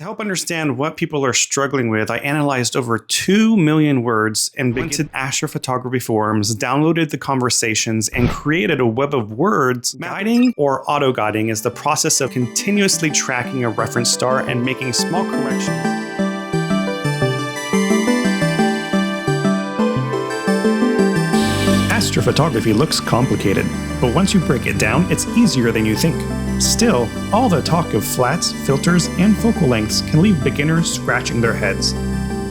To help understand what people are struggling with, I analyzed over 2 million words and went to astrophotography forums, downloaded the conversations, and created a web of words. Guiding or auto-guiding is the process of continuously tracking a reference star and making small corrections. Astrophotography looks complicated, but once you break it down, it's easier than you think. Still, all the talk of flats, filters, and focal lengths can leave beginners scratching their heads.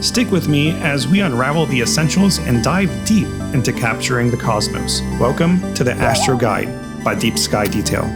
Stick with me as we unravel the essentials and dive deep into capturing the cosmos. Welcome to the Astro Guide by Deep Sky Detail.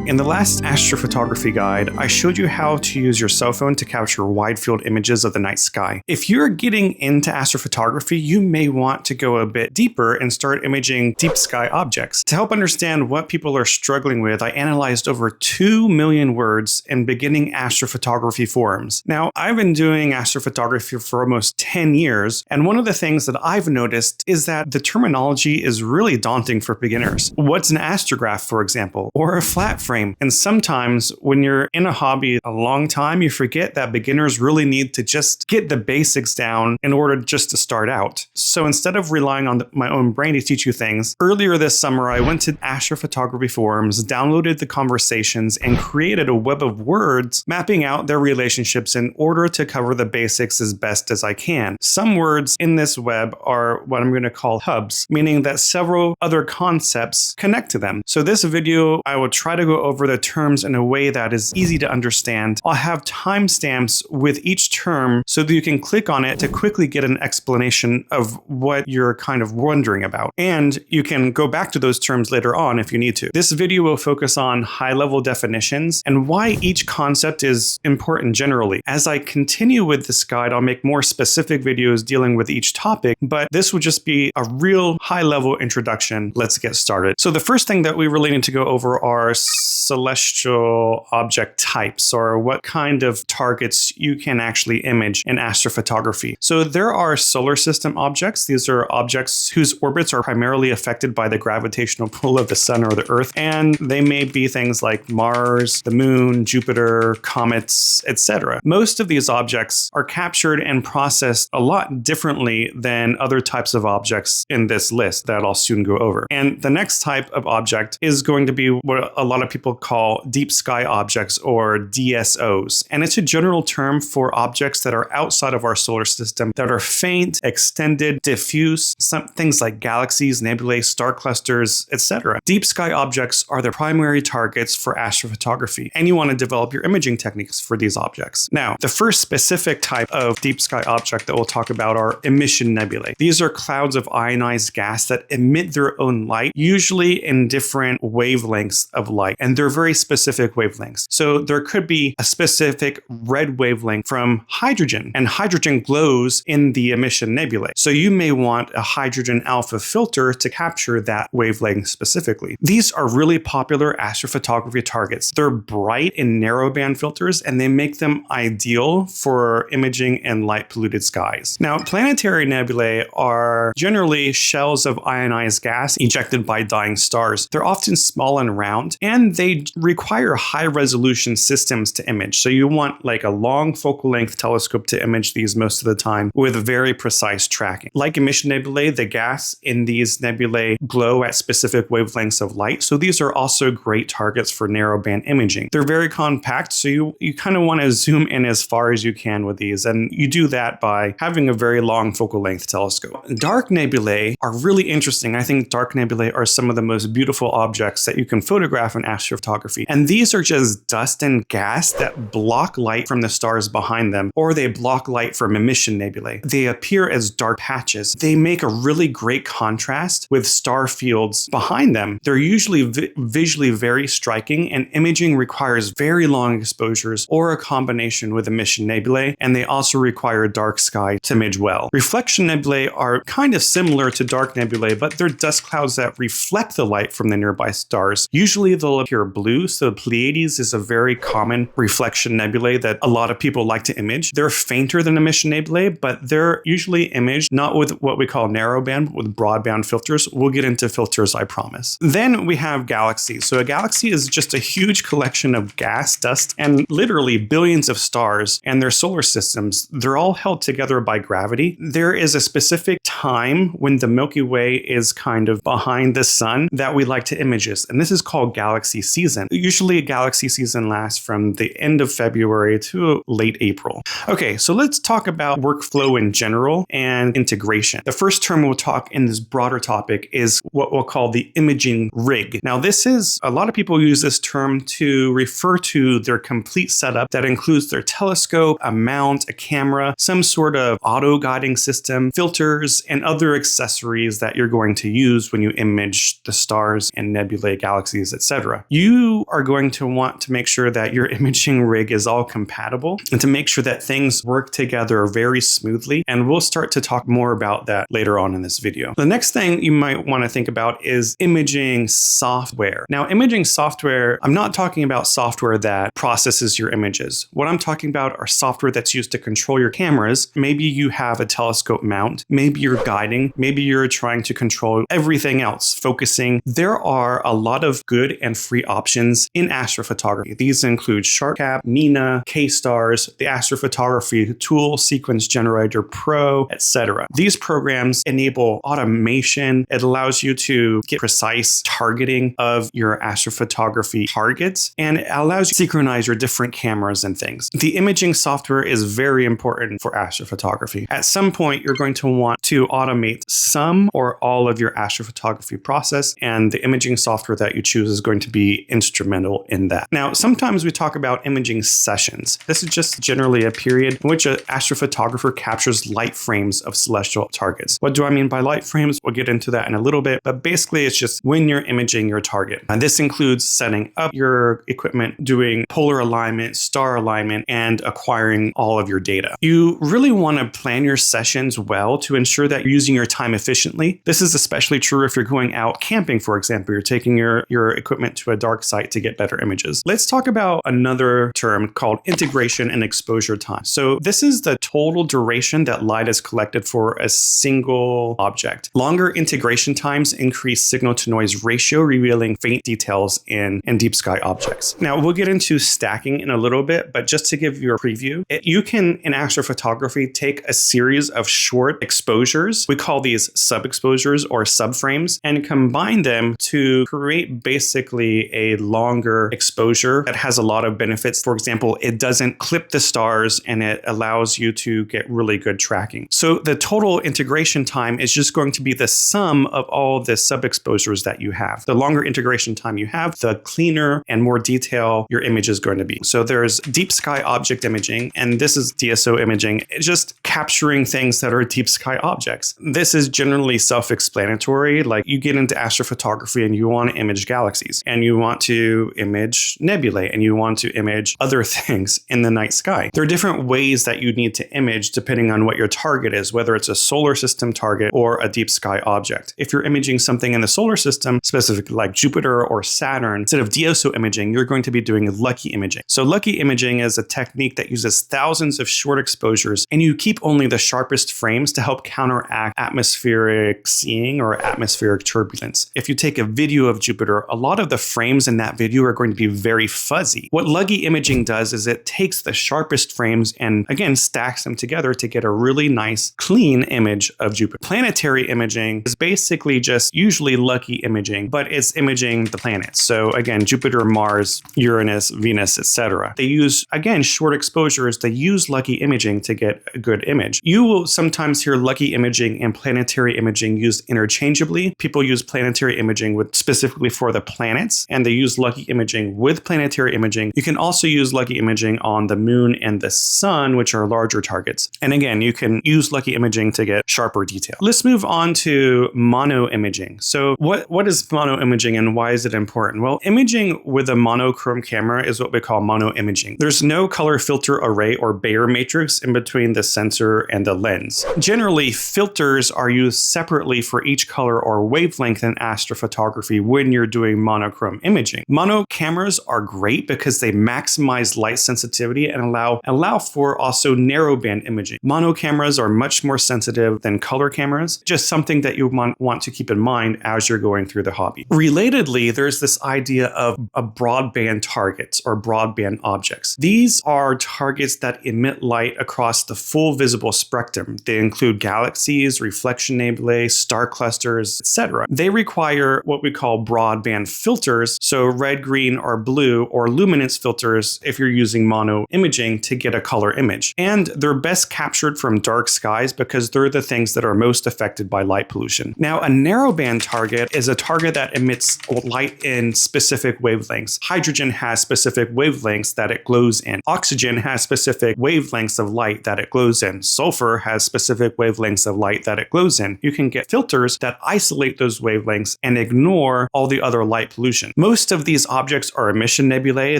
In the last astrophotography guide, I showed you how to use your cell phone to capture wide-field images of the night sky. If you're getting into astrophotography, you may want to go a bit deeper and start imaging deep sky objects. To help understand what people are struggling with, I analyzed over 2 million words in beginning astrophotography forums. Now, I've been doing astrophotography for almost 10 years, and one of the things that I've noticed is that the terminology is really daunting for beginners. What's an astrograph, for example, or a flat frame? And sometimes when you're in a hobby a long time, you forget that beginners really need to just get the basics down in order just to start out. So instead of relying on my own brain to teach you things, earlier this summer, I went to astrophotography forums, downloaded the conversations, and created a web of words mapping out their relationships in order to cover the basics as best as I can. Some words in this web are what I'm going to call hubs, meaning that several other concepts connect to them. So this video, I will try to go over the terms in a way that is easy to understand. I'll have timestamps with each term so that you can click on it to quickly get an explanation of what you're kind of wondering about. And you can go back to those terms later on if you need to. This video will focus on high-level definitions and why each concept is important generally. As I continue with this guide, I'll make more specific videos dealing with each topic, but this will just be a real high-level introduction. Let's get started. So the first thing that we really need to go over are celestial object types, or what kind of targets you can actually image in astrophotography. So there are solar system objects. These are objects whose orbits are primarily affected by the gravitational pull of the sun or the earth, and they may be things like Mars, the moon, Jupiter, comets, etc. Most of these objects are captured and processed a lot differently than other types of objects in this list that I'll soon go over. And the next type of object is going to be what a lot of people call deep sky objects, or DSOs. And it's a general term for objects that are outside of our solar system that are faint, extended, diffuse, some things like galaxies, nebulae, star clusters, etc. Deep sky objects are the primary targets for astrophotography, and you want to develop your imaging techniques for these objects. Now, the first specific type of deep sky object that we'll talk about are emission nebulae. These are clouds of ionized gas that emit their own light, usually in different wavelengths of light, and they're very specific wavelengths. So there could be a specific red wavelength from hydrogen, and hydrogen glows in the emission nebulae. So you may want a hydrogen alpha filter to capture that wavelength specifically. These are really popular astrophotography targets. They're bright in narrowband filters, and they make them ideal for imaging in light polluted skies. Now, planetary nebulae are generally shells of ionized gas ejected by dying stars. They're often small and round, and they require high resolution systems to image. So you want like a long focal length telescope to image these most of the time with very precise tracking. Like emission nebulae, the gas in these nebulae glow at specific wavelengths of light. So these are also great targets for narrowband imaging. They're very compact, so you kind of want to zoom in as far as you can with these. And you do that by having a very long focal length telescope. Dark nebulae are really interesting. I think dark nebulae are some of the most beautiful objects that you can photograph in astrophotography. And these are just dust and gas that block light from the stars behind them, or they block light from emission nebulae. They appear as dark patches. They make a really great contrast with star fields behind them. They're usually visually very striking, and imaging requires very long exposures or a combination with emission nebulae, and they also require dark sky to image well. Reflection nebulae are kind of similar to dark nebulae, but they're dust clouds that reflect the light from the nearby stars. Usually they'll appear they're blue. So Pleiades is a very common reflection nebulae that a lot of people like to image. They're fainter than Emission Nebulae, but they're usually imaged not with what we call narrowband, but with broadband filters. We'll get into filters, I promise. Then we have galaxies. So a galaxy is just a huge collection of gas, dust, and literally billions of stars and their solar systems. They're all held together by gravity. There is a specific time when the Milky Way is kind of behind the sun that we like to image this, and this is called galaxy season. Usually a galaxy season lasts from the end of February to late April. Okay, so let's talk about workflow in general and integration. The first term we'll talk in this broader topic is what we'll call the imaging rig. Now this is, a lot of people use this term to refer to their complete setup that includes their telescope, a mount, a camera, some sort of auto guiding system, filters, and other accessories that you're going to use when you image the stars and nebulae, galaxies, etc. You are going to want to make sure that your imaging rig is all compatible and to make sure that things work together very smoothly. And we'll start to talk more about that later on in this video. The next thing you might want to think about is imaging software. Now, imaging software, I'm not talking about software that processes your images. What I'm talking about are software that's used to control your cameras. Maybe you have a telescope mount, maybe you're guiding, maybe you're trying to control everything else, focusing. There are a lot of good and free options in astrophotography. These include SharpCap, Mina, K-Stars, the Astrophotography Tool, Sequence Generator Pro, etc. These programs enable automation. It allows you to get precise targeting of your astrophotography targets, and it allows you to synchronize your different cameras and things. The imaging software is very important for astrophotography. At some point, you're going to want to automate some or all of your astrophotography process, and the imaging software that you choose is going to be instrumental in that. Now, sometimes we talk about imaging sessions. This is just generally a period in which an astrophotographer captures light frames of celestial targets. What do I mean by light frames? We'll get into that in a little bit, but basically it's just when you're imaging your target. And this includes setting up your equipment, doing polar alignment, star alignment, and acquiring all of your data. You really want to plan your sessions well to ensure that you're using your time efficiently. This is especially true if you're going out camping, for example. You're taking your equipment to a dark site to get better images. Let's talk about another term called integration and exposure time. So this is the total duration that light is collected for a single object. Longer integration times increase signal to noise ratio, revealing faint details in deep sky objects. Now we'll get into stacking in a little bit, but just to give you a preview, you can in astrophotography take a series of short exposures. We call these sub-exposures or subframes, and combine them to create basically a longer exposure that has a lot of benefits. For example, it doesn't clip the stars and it allows you to get really good tracking. So the total integration time is just going to be the sum of all the sub-exposures that you have. The longer integration time you have, the cleaner and more detail your image is going to be. So there's deep sky object imaging, and this is DSO imaging. It's just capturing things that are deep sky objects. This is generally self-explanatory. Like you get into astrophotography and you want to image galaxies, and you want to image nebulae, and you want to image other things in the night sky. There are different ways that you need to image depending on what your target is, whether it's a solar system target or a deep sky object. If you're imaging something in the solar system, specifically like Jupiter or Saturn, instead of DSO imaging, you're going to be doing lucky imaging. So lucky imaging is a technique that uses thousands of short exposures, and you keep only the sharpest frames to help counteract atmospheric seeing or atmospheric turbulence. If you take a video of Jupiter, a lot of the frames in that video are going to be very fuzzy. What lucky imaging does is it takes the sharpest frames and again stacks them together to get a really nice clean image of Jupiter. Planetary imaging is basically just usually lucky imaging, but it's imaging the planets. So again, Jupiter, Mars, Uranus, Venus, etc. They use, again, short exposures. They use lucky imaging to get a good image. You will sometimes hear lucky imaging and planetary imaging used interchangeably. People use planetary imaging specifically for the planets, and they use lucky imaging with planetary imaging. You can also use lucky imaging on the moon and the sun, which are larger targets. And again, you can use lucky imaging to get sharper detail. Let's move on to mono imaging. So what is mono imaging and why is it important? Well, imaging with a monochrome camera is what we call mono imaging. There's no color filter array or Bayer matrix in between the sensor and the lens. Generally, filters are used separately for each color or wavelength in astrophotography when you're doing monochrome imaging. Mono cameras are great because they maximize light sensitivity and allow for also narrowband imaging. Mono cameras are much more sensitive than color cameras, just something that you want to keep in mind as you're going through the hobby. Relatedly, there's this idea of a broadband targets or broadband objects. These are targets that emit light across the full visible spectrum. They include galaxies, reflection nebulae, star clusters, etc. They require what we call broadband filters, so red, green, or blue, or luminance filters if you're using mono imaging to get a color image. And they're best captured from dark skies because they're the things that are most affected by light pollution. Now, a narrowband target is a target that emits light in specific wavelengths. Hydrogen has specific wavelengths that it glows in. Oxygen has specific wavelengths of light that it glows in. Sulfur has specific wavelengths of light that it glows in. You can get filters that isolate those wavelengths and ignore all the other light pollution. Most of these objects are emission nebulae.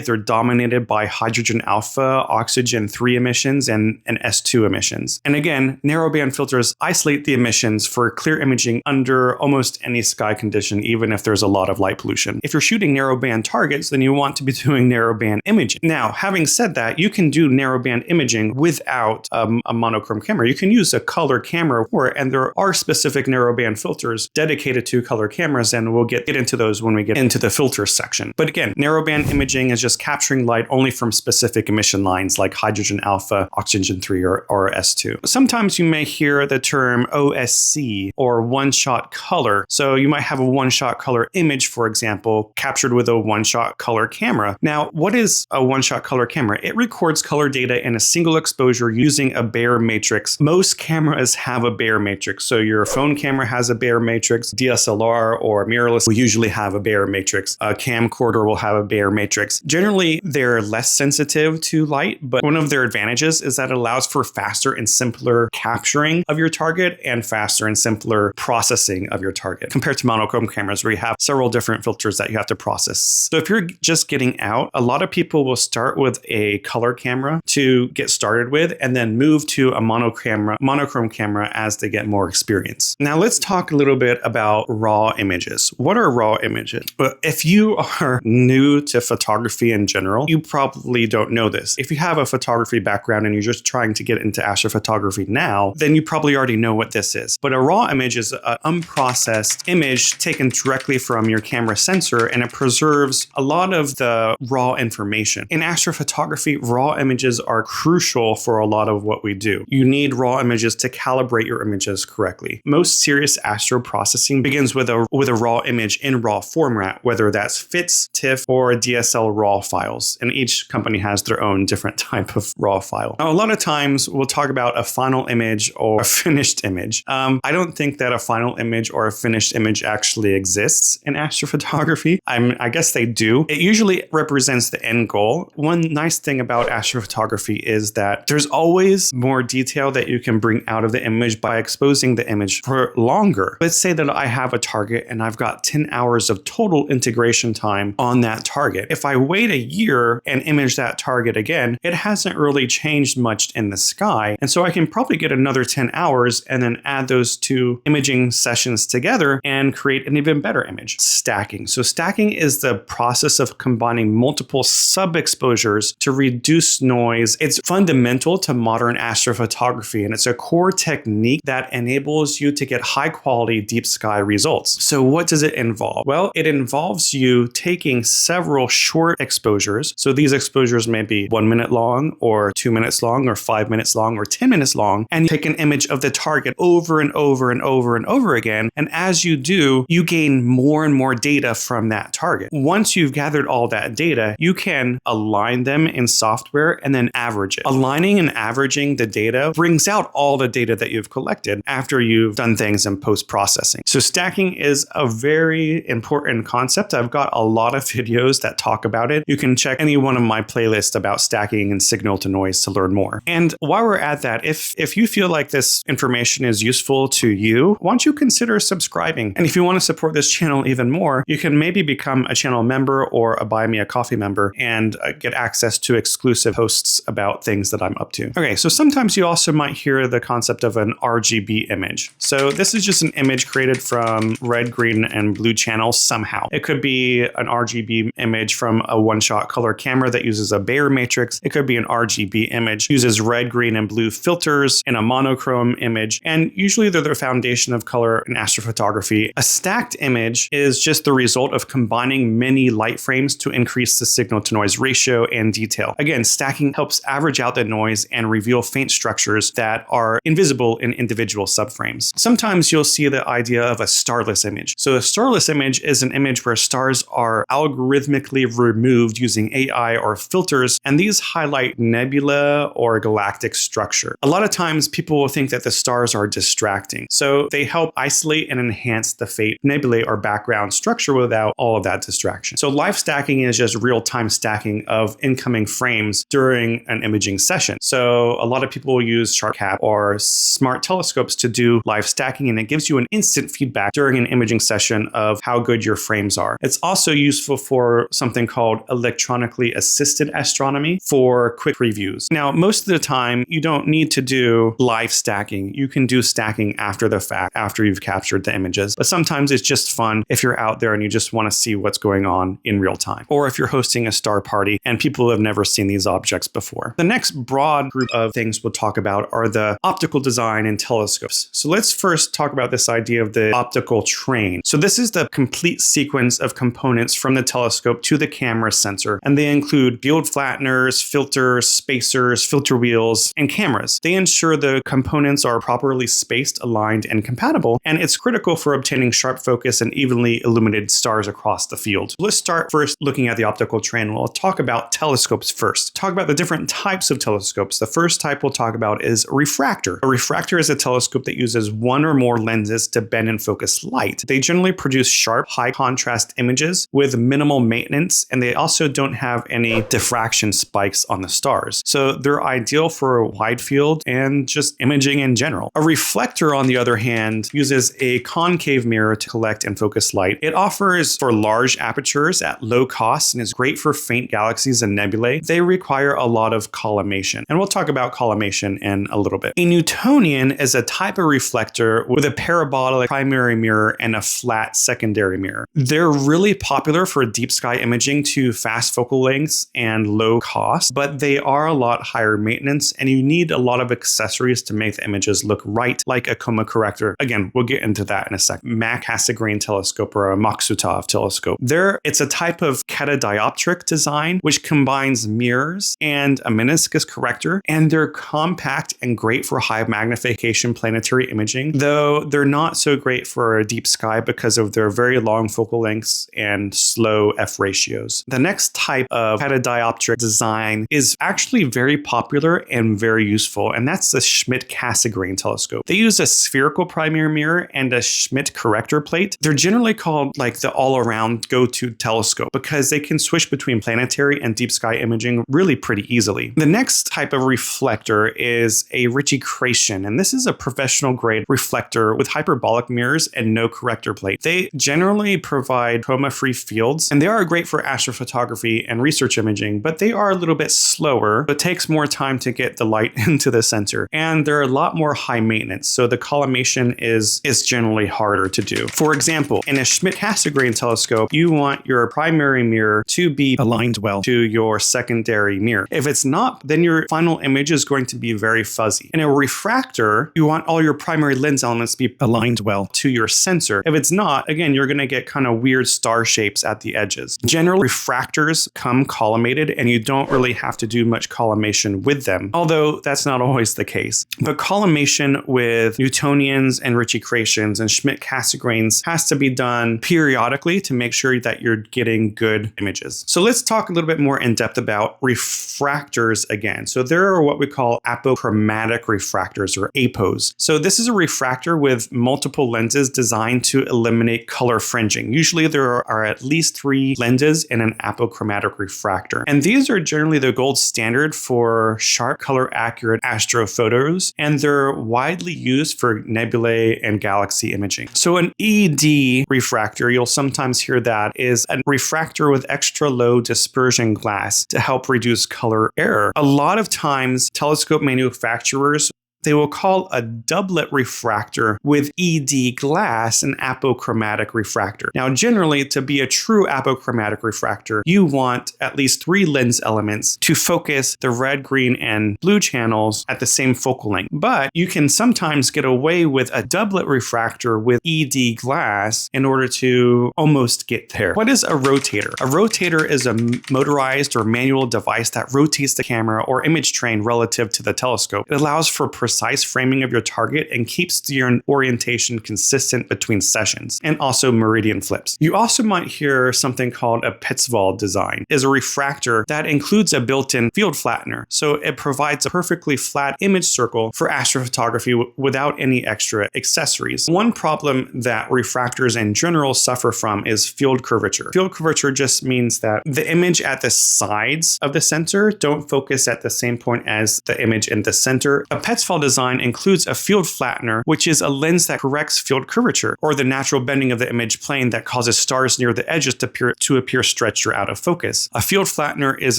They're dominated by hydrogen alpha, oxygen 3 emissions, and S2 emissions. And again, narrowband filters isolate the emissions for clear imaging under almost any sky condition, even if there's a lot of light pollution. If you're shooting narrowband targets, then you want to be doing narrowband imaging. Now, having said that, you can do narrowband imaging without a monochrome camera. You can use a color camera for it, and there are specific narrowband filters dedicated to color cameras, and we'll get into those when we get into the filter section. But again, narrowband imaging is just capturing light only from specific emission lines like hydrogen alpha, oxygen 3, or S2. Sometimes you may hear the term OSC or one-shot color. So you might have a one-shot color image, for example, captured with a one-shot color camera. Now, what is a one-shot color camera? It records color data in a single exposure using a Bayer matrix. Most cameras have a Bayer matrix. So your phone camera has a Bayer matrix, DSLR or mirrorless will usually have a Bayer matrix. A camcorder will have a Bayer matrix. Generally, they're less sensitive to light, but one of their advantages is that it allows for faster and simpler capturing of your target and faster and simpler processing of your target compared to monochrome cameras where you have several different filters that you have to process. So if you're just getting out, a lot of people will start with a color camera to get started with and then move to a monochrome camera as they get more experience. Now let's talk a little bit about raw images. What are raw images? But if you are new to photography in general, you probably don't know this. If you have a photography background and you're just trying to get into astrophotography now, then you probably already know what this is. But a raw image is an unprocessed image taken directly from your camera sensor, and it preserves a lot of the raw information. In astrophotography, raw images are crucial for a lot of what we do. You need raw images to calibrate your images correctly. Most serious astro processing begins with a raw image in raw format, whether that's FITS, TIFF, or DSL raw files. And each company has their own different type of raw file. Now, a lot of times we'll talk about a final image or a finished image. I don't think that a final image or a finished image actually exists in astrophotography. I guess they do. It usually represents the end goal. One nice thing about astrophotography is that there's always more detail that you can bring out of the image by exposing the image for longer. Let's say that I have a target and I've got 10 hours of total integration time on that target. If I wait a year and image that target again, it hasn't really changed much in the sky. And so I can probably get another 10 hours and then add those two imaging sessions together and create an even better image. Stacking. So stacking is the process of combining multiple sub-exposures to reduce noise. It's fundamental to modern astrophotography, and it's a core technique that enables you to get high quality deep sky results. So what does it involve? Well, it involves you taking several short exposures. So these exposures may be 1 minute long or 2 minutes long or 5 minutes long or 10 minutes long, and you take an image of the target over and over and over and over again. And as you do, you gain more and more data from that target. Once you've gathered all that data, you can align them in software and then average it. Aligning and averaging the data brings out all the data that you've collected after you've done things in post-processing. So stacking is a very important concept. I've got a lot of videos that talk about it. You can check any one of my playlists about stacking and signal to noise to learn more. And while we're at that, if you feel like this information is useful to you, why don't you consider subscribing? And if you want to support this channel even more, you can maybe become a channel member or a Buy Me a Coffee member and get access to exclusive posts about things that I'm up to. Okay, so sometimes you also might hear the concept of an RGB image. So this is just an image created from red, green, and blue channels somehow. It could be be an RGB image from a one-shot color camera that uses a Bayer matrix. It could be an RGB image, uses red, green, and blue filters in a monochrome image, and usually they're the foundation of color in astrophotography. A stacked image is just the result of combining many light frames to increase the signal-to-noise ratio and detail. Again, stacking helps average out the noise and reveal faint structures that are invisible in individual subframes. Sometimes you'll see the idea of a starless image. So a starless image is an image where stars are algorithmically removed using AI or filters, and these highlight nebula or galactic structure. A lot of times people will think that the stars are distracting, so they help isolate and enhance the faint nebulae or background structure without all of that distraction. So live stacking is just real-time stacking of incoming frames during an imaging session. So a lot of people will use SharpCap or smart telescopes to do live stacking, and it gives you an instant feedback during an imaging session of how good your frames are. It's also useful for something called electronically assisted astronomy for quick previews. Now, most of the time, you don't need to do live stacking. You can do stacking after the fact, after you've captured the images. But sometimes it's just fun if you're out there and you just want to see what's going on in real time. Or if you're hosting a star party and people have never seen these objects before. The next broad group of things we'll talk about are the optical design in telescopes. So let's first talk about this idea of the optical train. So this is the complete sequence of components from the telescope to the camera sensor, and they include field flatteners, filters, spacers, filter wheels, and cameras. They ensure the components are properly spaced, aligned, and compatible, and it's critical for obtaining sharp focus and evenly illuminated stars across the field. Let's start first looking at the optical train. We'll talk about telescopes first. Talk about the different types of telescopes. The first type we'll talk about is a refractor. A refractor is a telescope that uses one or more lenses to bend and focus light. They generally produce sharp, high contrast images with minimal maintenance, and they also don't have any diffraction spikes on the stars. So they're ideal for wide field and just imaging in general. A reflector, on the other hand, uses a concave mirror to collect and focus light. It offers for large apertures at low cost and is great for faint galaxies and nebulae. They require a lot of collimation, and we'll talk about collimation in a little bit. A Newtonian is a type of reflector with a parabolic primary mirror and a flat secondary mirror. They're really popular for deep sky imaging to fast focal lengths and low cost, but they are a lot higher maintenance, and you need a lot of accessories to make the images look right, like a Coma Corrector. Again, we'll get into that in a second. Schmidt Cassegrain telescope or a Maksutov telescope. It's a type of catadioptric design which combines mirrors and a meniscus corrector, and they're compact and great for high magnification planetary imaging, though they're not so great for deep sky because of their very long focal lengths and slow F ratios. The next type of catadioptric design is actually very popular and very useful, and that's the Schmidt Cassegrain telescope. They use a spherical primary mirror and a Schmidt corrector plate. They're generally called like the all-around go-to telescope because they can switch between planetary and deep sky imaging really pretty easily. The next type of reflector is a Ritchey-Chretien, and this is a professional grade reflector with hyperbolic mirrors and no corrector plate. They generally provide chroma-free fields, and they are great for astrophotography and research imaging, but they are a little bit slower. It takes more time to get the light into the sensor, and they're a lot more high maintenance, so the collimation is generally harder to do. For example, in a Schmidt Cassegrain telescope, you want your primary mirror to be aligned well to your secondary mirror. If it's not, then your final image is going to be very fuzzy. In a refractor, you want all your primary lens elements to be aligned well to your sensor. If it's not, again, you're going to get kind of weird star shapes at the edges. Generally, refractors come collimated, and you don't really have to do much collimation with them, although that's not always the case. But collimation with Newtonians and Ritchey-Chrétiens and Schmidt Cassegrains has to be done periodically to make sure that you're getting good images. So let's talk a little bit more in depth about refractors again. So there are what we call apochromatic refractors, or APOs. So this is a refractor with multiple lenses designed to eliminate color fringing. Usually there are at least 3 lenses in an apochromatic refractor. And these are generally the gold standard for sharp, color accurate astrophotos, and they're widely used for nebulae and galaxy imaging. So an ED refractor, you'll sometimes hear that, is a refractor with extra low dispersion glass to help reduce color error. A lot of times, telescope manufacturers they will call a doublet refractor with ED glass an apochromatic refractor. Now, generally, to be a true apochromatic refractor, you want at least 3 lens elements to focus the red, green, and blue channels at the same focal length. But you can sometimes get away with a doublet refractor with ED glass in order to almost get there. What is a rotator? A rotator is a motorized or manual device that rotates the camera or image train relative to the telescope. It allows for precise framing of your target and keeps your orientation consistent between sessions, and also meridian flips. You also might hear something called a Petzval design. It is a refractor that includes a built-in field flattener, so it provides a perfectly flat image circle for astrophotography without any extra accessories. One problem that refractors in general suffer from is field curvature. Field curvature just means that the image at the sides of the sensor don't focus at the same point as the image in the center. A Petzval design includes a field flattener, which is a lens that corrects field curvature, or the natural bending of the image plane that causes stars near the edges to appear stretched or out of focus. A field flattener is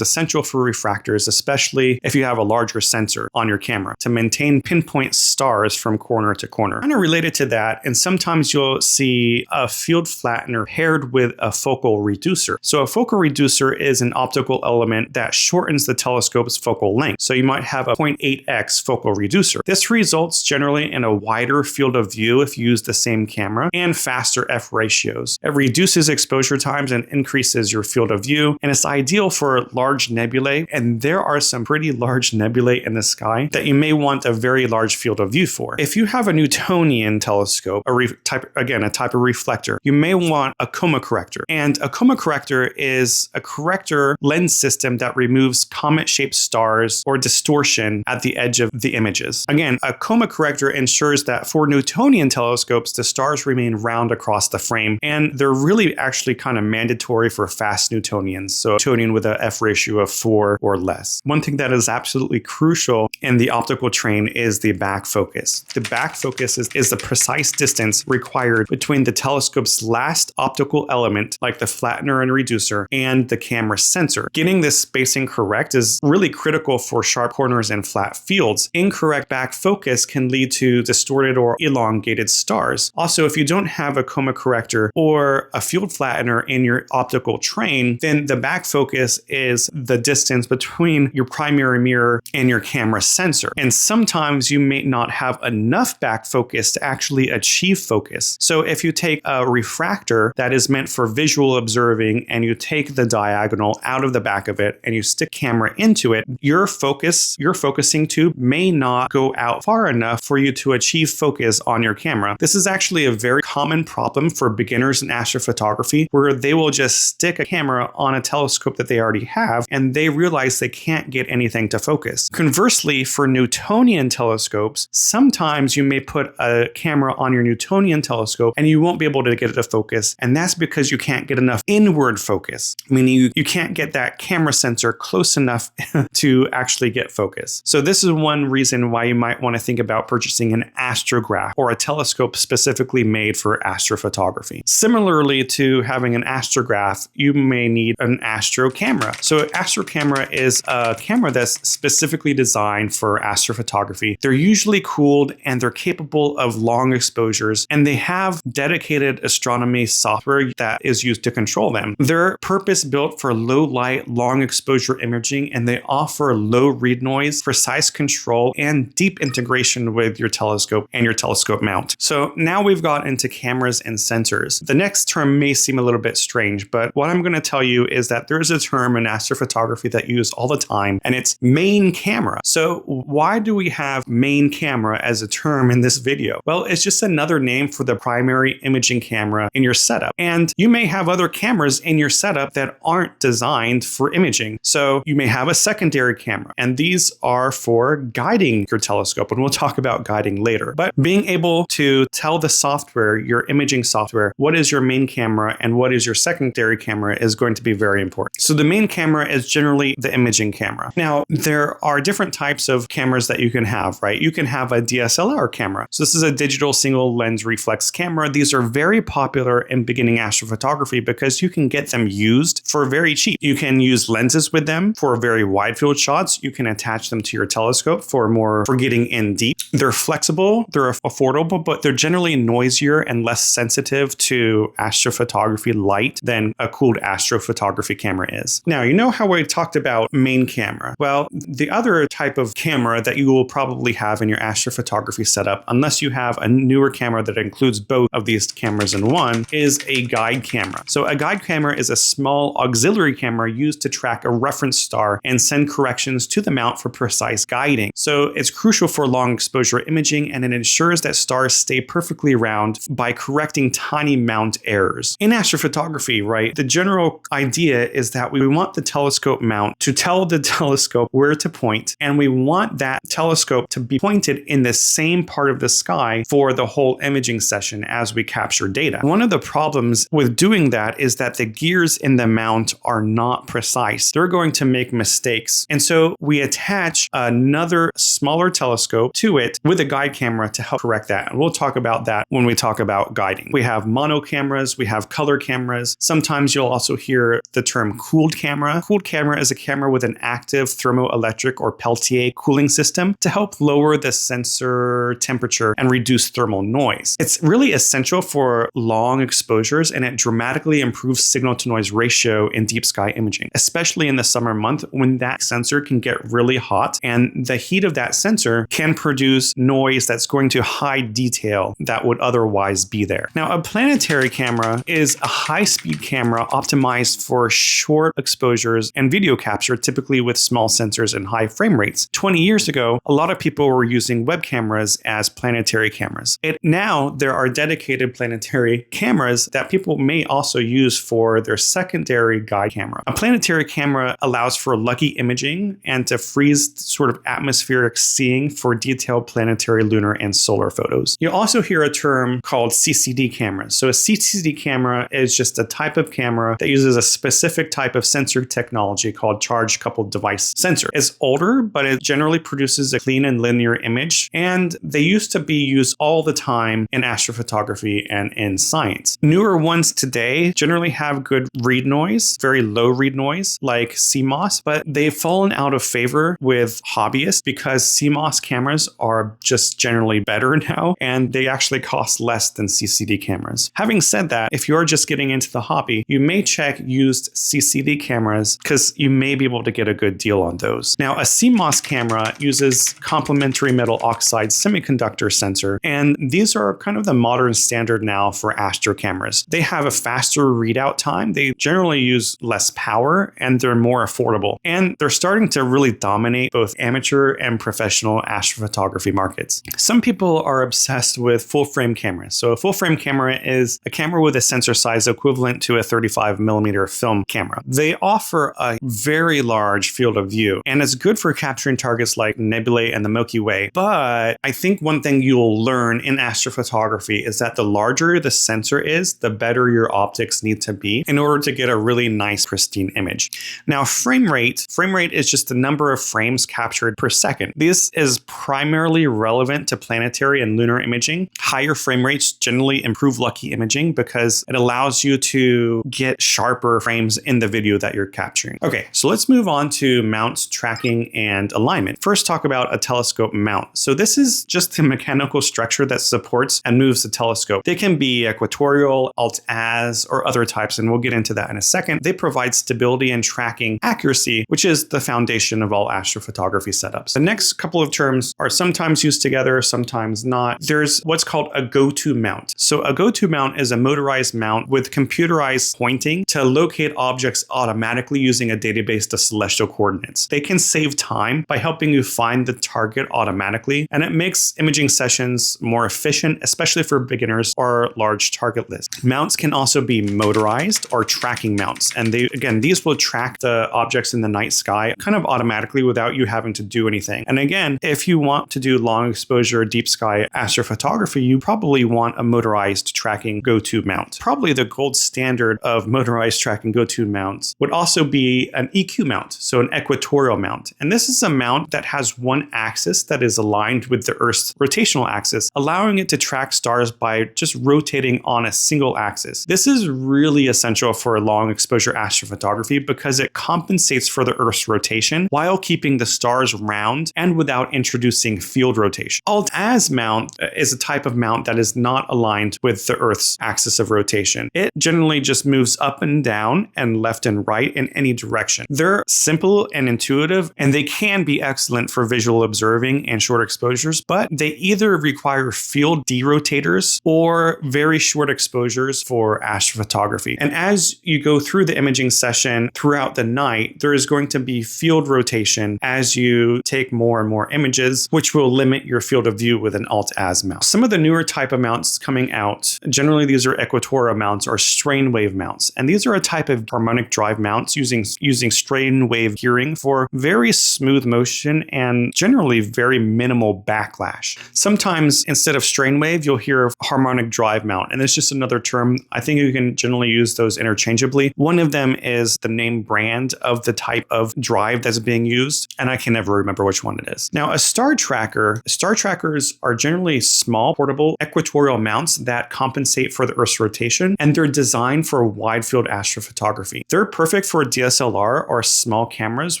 essential for refractors, especially if you have a larger sensor on your camera, to maintain pinpoint stars from corner to corner. Kind of related to that, and sometimes you'll see a field flattener paired with a focal reducer. So a focal reducer is an optical element that shortens the telescope's focal length. So you might have a 0.8x focal reducer. This results generally in a wider field of view if you use the same camera, and faster f ratios. It reduces exposure times and increases your field of view, and it's ideal for large nebulae, and there are some pretty large nebulae in the sky that you may want a very large field of view for. If you have a Newtonian telescope, a type of reflector, you may want a Coma Corrector. And a Coma Corrector is a corrector lens system that removes comet-shaped stars or distortion at the edge of the images. Again, a Coma Corrector ensures that for Newtonian telescopes, the stars remain round across the frame, and they're really actually kind of mandatory for fast Newtonians, so Newtonian with a f ratio of 4 or less. One thing that is absolutely crucial in the optical train is the back focus. The back focus is the precise distance required between the telescope's last optical element, like the flattener and reducer, and the camera sensor. Getting this spacing correct is really critical for sharp corners and flat fields. Incorrect back focus can lead to distorted or elongated stars. Also, if you don't have a Coma Corrector or a field flattener in your optical train, then the back focus is the distance between your primary mirror and your camera sensor. And sometimes you may not have enough back focus to actually achieve focus. So if you take a refractor that is meant for visual observing and you take the diagonal out of the back of it and you stick camera into it, your focusing tube may not go out far enough for you to achieve focus on your camera. This is actually a very common problem for beginners in astrophotography, where they will just stick a camera on a telescope that they already have and they realize they can't get anything to focus. Conversely, for Newtonian telescopes, sometimes you may put a camera on your Newtonian telescope and you won't be able to get it to focus, and that's because you can't get enough inward focus, meaning you can't get that camera sensor close enough to actually get focus. So this is one reason why you might want to think about purchasing an Astrograph or a telescope specifically made for astrophotography. Similarly to having an Astrograph, you may need an Astro Camera. So Astro Camera is a camera that's specifically designed for astrophotography. They're usually cooled and they're capable of long exposures, and they have dedicated astronomy software that is used to control them. They're purpose-built for low light, long exposure imaging, and they offer low read noise, precise control, and deep integration with your telescope and your telescope mount. So now we've got into cameras and sensors. The next term may seem a little bit strange, but what I'm going to tell you is that there's a term in astrophotography that you use all the time, and it's main camera. So why do we have main camera as a term in this video? Well, it's just another name for the primary imaging camera in your setup. And you may have other cameras in your setup that aren't designed for imaging. So you may have a secondary camera, and these are for guiding your telescope, and we'll talk about guiding later. But being able to tell the software, your imaging software, what is your main camera and what is your secondary camera is going to be very important. So the main camera is generally the imaging camera. Now, there are different types of cameras that you can have, right? You can have a DSLR camera. So this is a digital single lens reflex camera. These are very popular in beginning astrophotography because you can get them used for very cheap. You can use lenses with them for very wide field shots. You can attach them to your telescope for for getting in deep. They're flexible, they're affordable, but they're generally noisier and less sensitive to astrophotography light than a cooled astrophotography camera is. Now, you know how we talked about main camera? Well, the other type of camera that you will probably have in your astrophotography setup, unless you have a newer camera that includes both of these cameras in one, is a guide camera. So a guide camera is a small auxiliary camera used to track a reference star and send corrections to the mount for precise guiding. So it's crucial for long exposure imaging, and it ensures that stars stay perfectly round by correcting tiny mount errors. In astrophotography, right, the general idea is that we want the telescope mount to tell the telescope where to point, and we want that telescope to be pointed in the same part of the sky for the whole imaging session as we capture data. One of the problems with doing that is that the gears in the mount are not precise. They're going to make mistakes. And so we attach another smaller telescope to it with a guide camera to help correct that. And we'll talk about that when we talk about guiding. We have mono cameras, we have color cameras. Sometimes you'll also hear the term cooled camera. Cooled camera is a camera with an active thermoelectric or Peltier cooling system to help lower the sensor temperature and reduce thermal noise. It's really essential for long exposures, and it dramatically improves signal to noise ratio in deep sky imaging, especially in the summer month when that sensor can get really hot, and the heat of that sensor can produce noise that's going to hide detail that would otherwise be there. Now, a planetary camera is a high-speed camera optimized for short exposures and video capture, typically with small sensors and high frame rates. 20 years ago, a lot of people were using web cameras as planetary cameras. Now there are dedicated planetary cameras that people may also use for their secondary guide camera. A planetary camera allows for lucky imaging and to freeze sort of atmospheric seeing for detailed planetary, lunar, and solar photos. You also hear a term called CCD cameras. So a CCD camera is just a type of camera that uses a specific type of sensor technology called charge coupled device sensor. It's older, but it generally produces a clean and linear image, and they used to be used all the time in astrophotography and in science. Newer ones today generally have good read noise, very low read noise, like CMOS, but they've fallen out of favor with hobbyists because CMOS cameras are just generally better now, and they actually cost less than CCD cameras. Having said that, if you're just getting into the hobby, you may check used CCD cameras because you may be able to get a good deal on those. Now, a CMOS camera uses complementary metal oxide semiconductor sensor, and these are kind of the modern standard now for Astro cameras. They have a faster readout time, they generally use less power, and they're more affordable. And they're starting to really dominate both amateur and professional astrophotography markets. Some people are obsessed with full frame cameras. So a full frame camera is a camera with a sensor size equivalent to a 35mm film camera. They offer a very large field of view, and it's good for capturing targets like nebulae and the Milky Way. But I think one thing you'll learn in astrophotography is that the larger the sensor is, the better your optics need to be in order to get a really nice, pristine image. Now, frame rate is just the number of frames captured per second. This is primarily relevant to planetary and lunar imaging. Higher frame rates generally improve lucky imaging because it allows you to get sharper frames in the video that you're capturing. Okay, so let's move on to mounts, tracking, and alignment. First, talk about a telescope mount. So this is just the mechanical structure that supports and moves the telescope. They can be equatorial, alt-az, or other types, and we'll get into that in a second. They provide stability and tracking accuracy, which is the foundation of all astrophotography setups. The next couple of terms are sometimes used together, sometimes not. There's what's called a go-to mount. So a go-to mount is a motorized mount with computerized pointing to locate objects automatically using a database of celestial coordinates. They can save time by helping you find the target automatically, and it makes imaging sessions more efficient, especially for beginners or large target lists. Mounts can also be motorized or tracking mounts, and these will track the objects in the night sky kind of automatically without you having to do anything. And again, if you want to do long exposure deep sky astrophotography, you probably want a motorized tracking go-to mount. Probably the gold standard of motorized tracking go-to mounts would also be an EQ mount, so an equatorial mount. And this is a mount that has one axis that is aligned with the Earth's rotational axis, allowing it to track stars by just rotating on a single axis. This is really essential for long exposure astrophotography because it compensates for the Earth's rotation while keeping the stars round and without without introducing field rotation. Alt-az mount is a type of mount that is not aligned with the Earth's axis of rotation. It generally just moves up and down and left and right in any direction. They're simple and intuitive, and they can be excellent for visual observing and short exposures, but they either require field derotators or very short exposures for astrophotography. And as you go through the imaging session throughout the night, there is going to be field rotation as you take more and more images, which will limit your field of view with an alt-az mount. Some of the newer type of mounts coming out, generally these are equatorial mounts or strain wave mounts. And these are a type of harmonic drive mounts using strain wave gearing for very smooth motion and generally very minimal backlash. Sometimes instead of strain wave, you'll hear harmonic drive mount, and it's just another term. I think you can generally use those interchangeably. One of them is the name brand of the type of drive that's being used, and I can never remember which one it is. Now, a star trackers are generally small, portable, equatorial mounts that compensate for the Earth's rotation, and they're designed for wide field astrophotography. They're perfect for DSLR or small cameras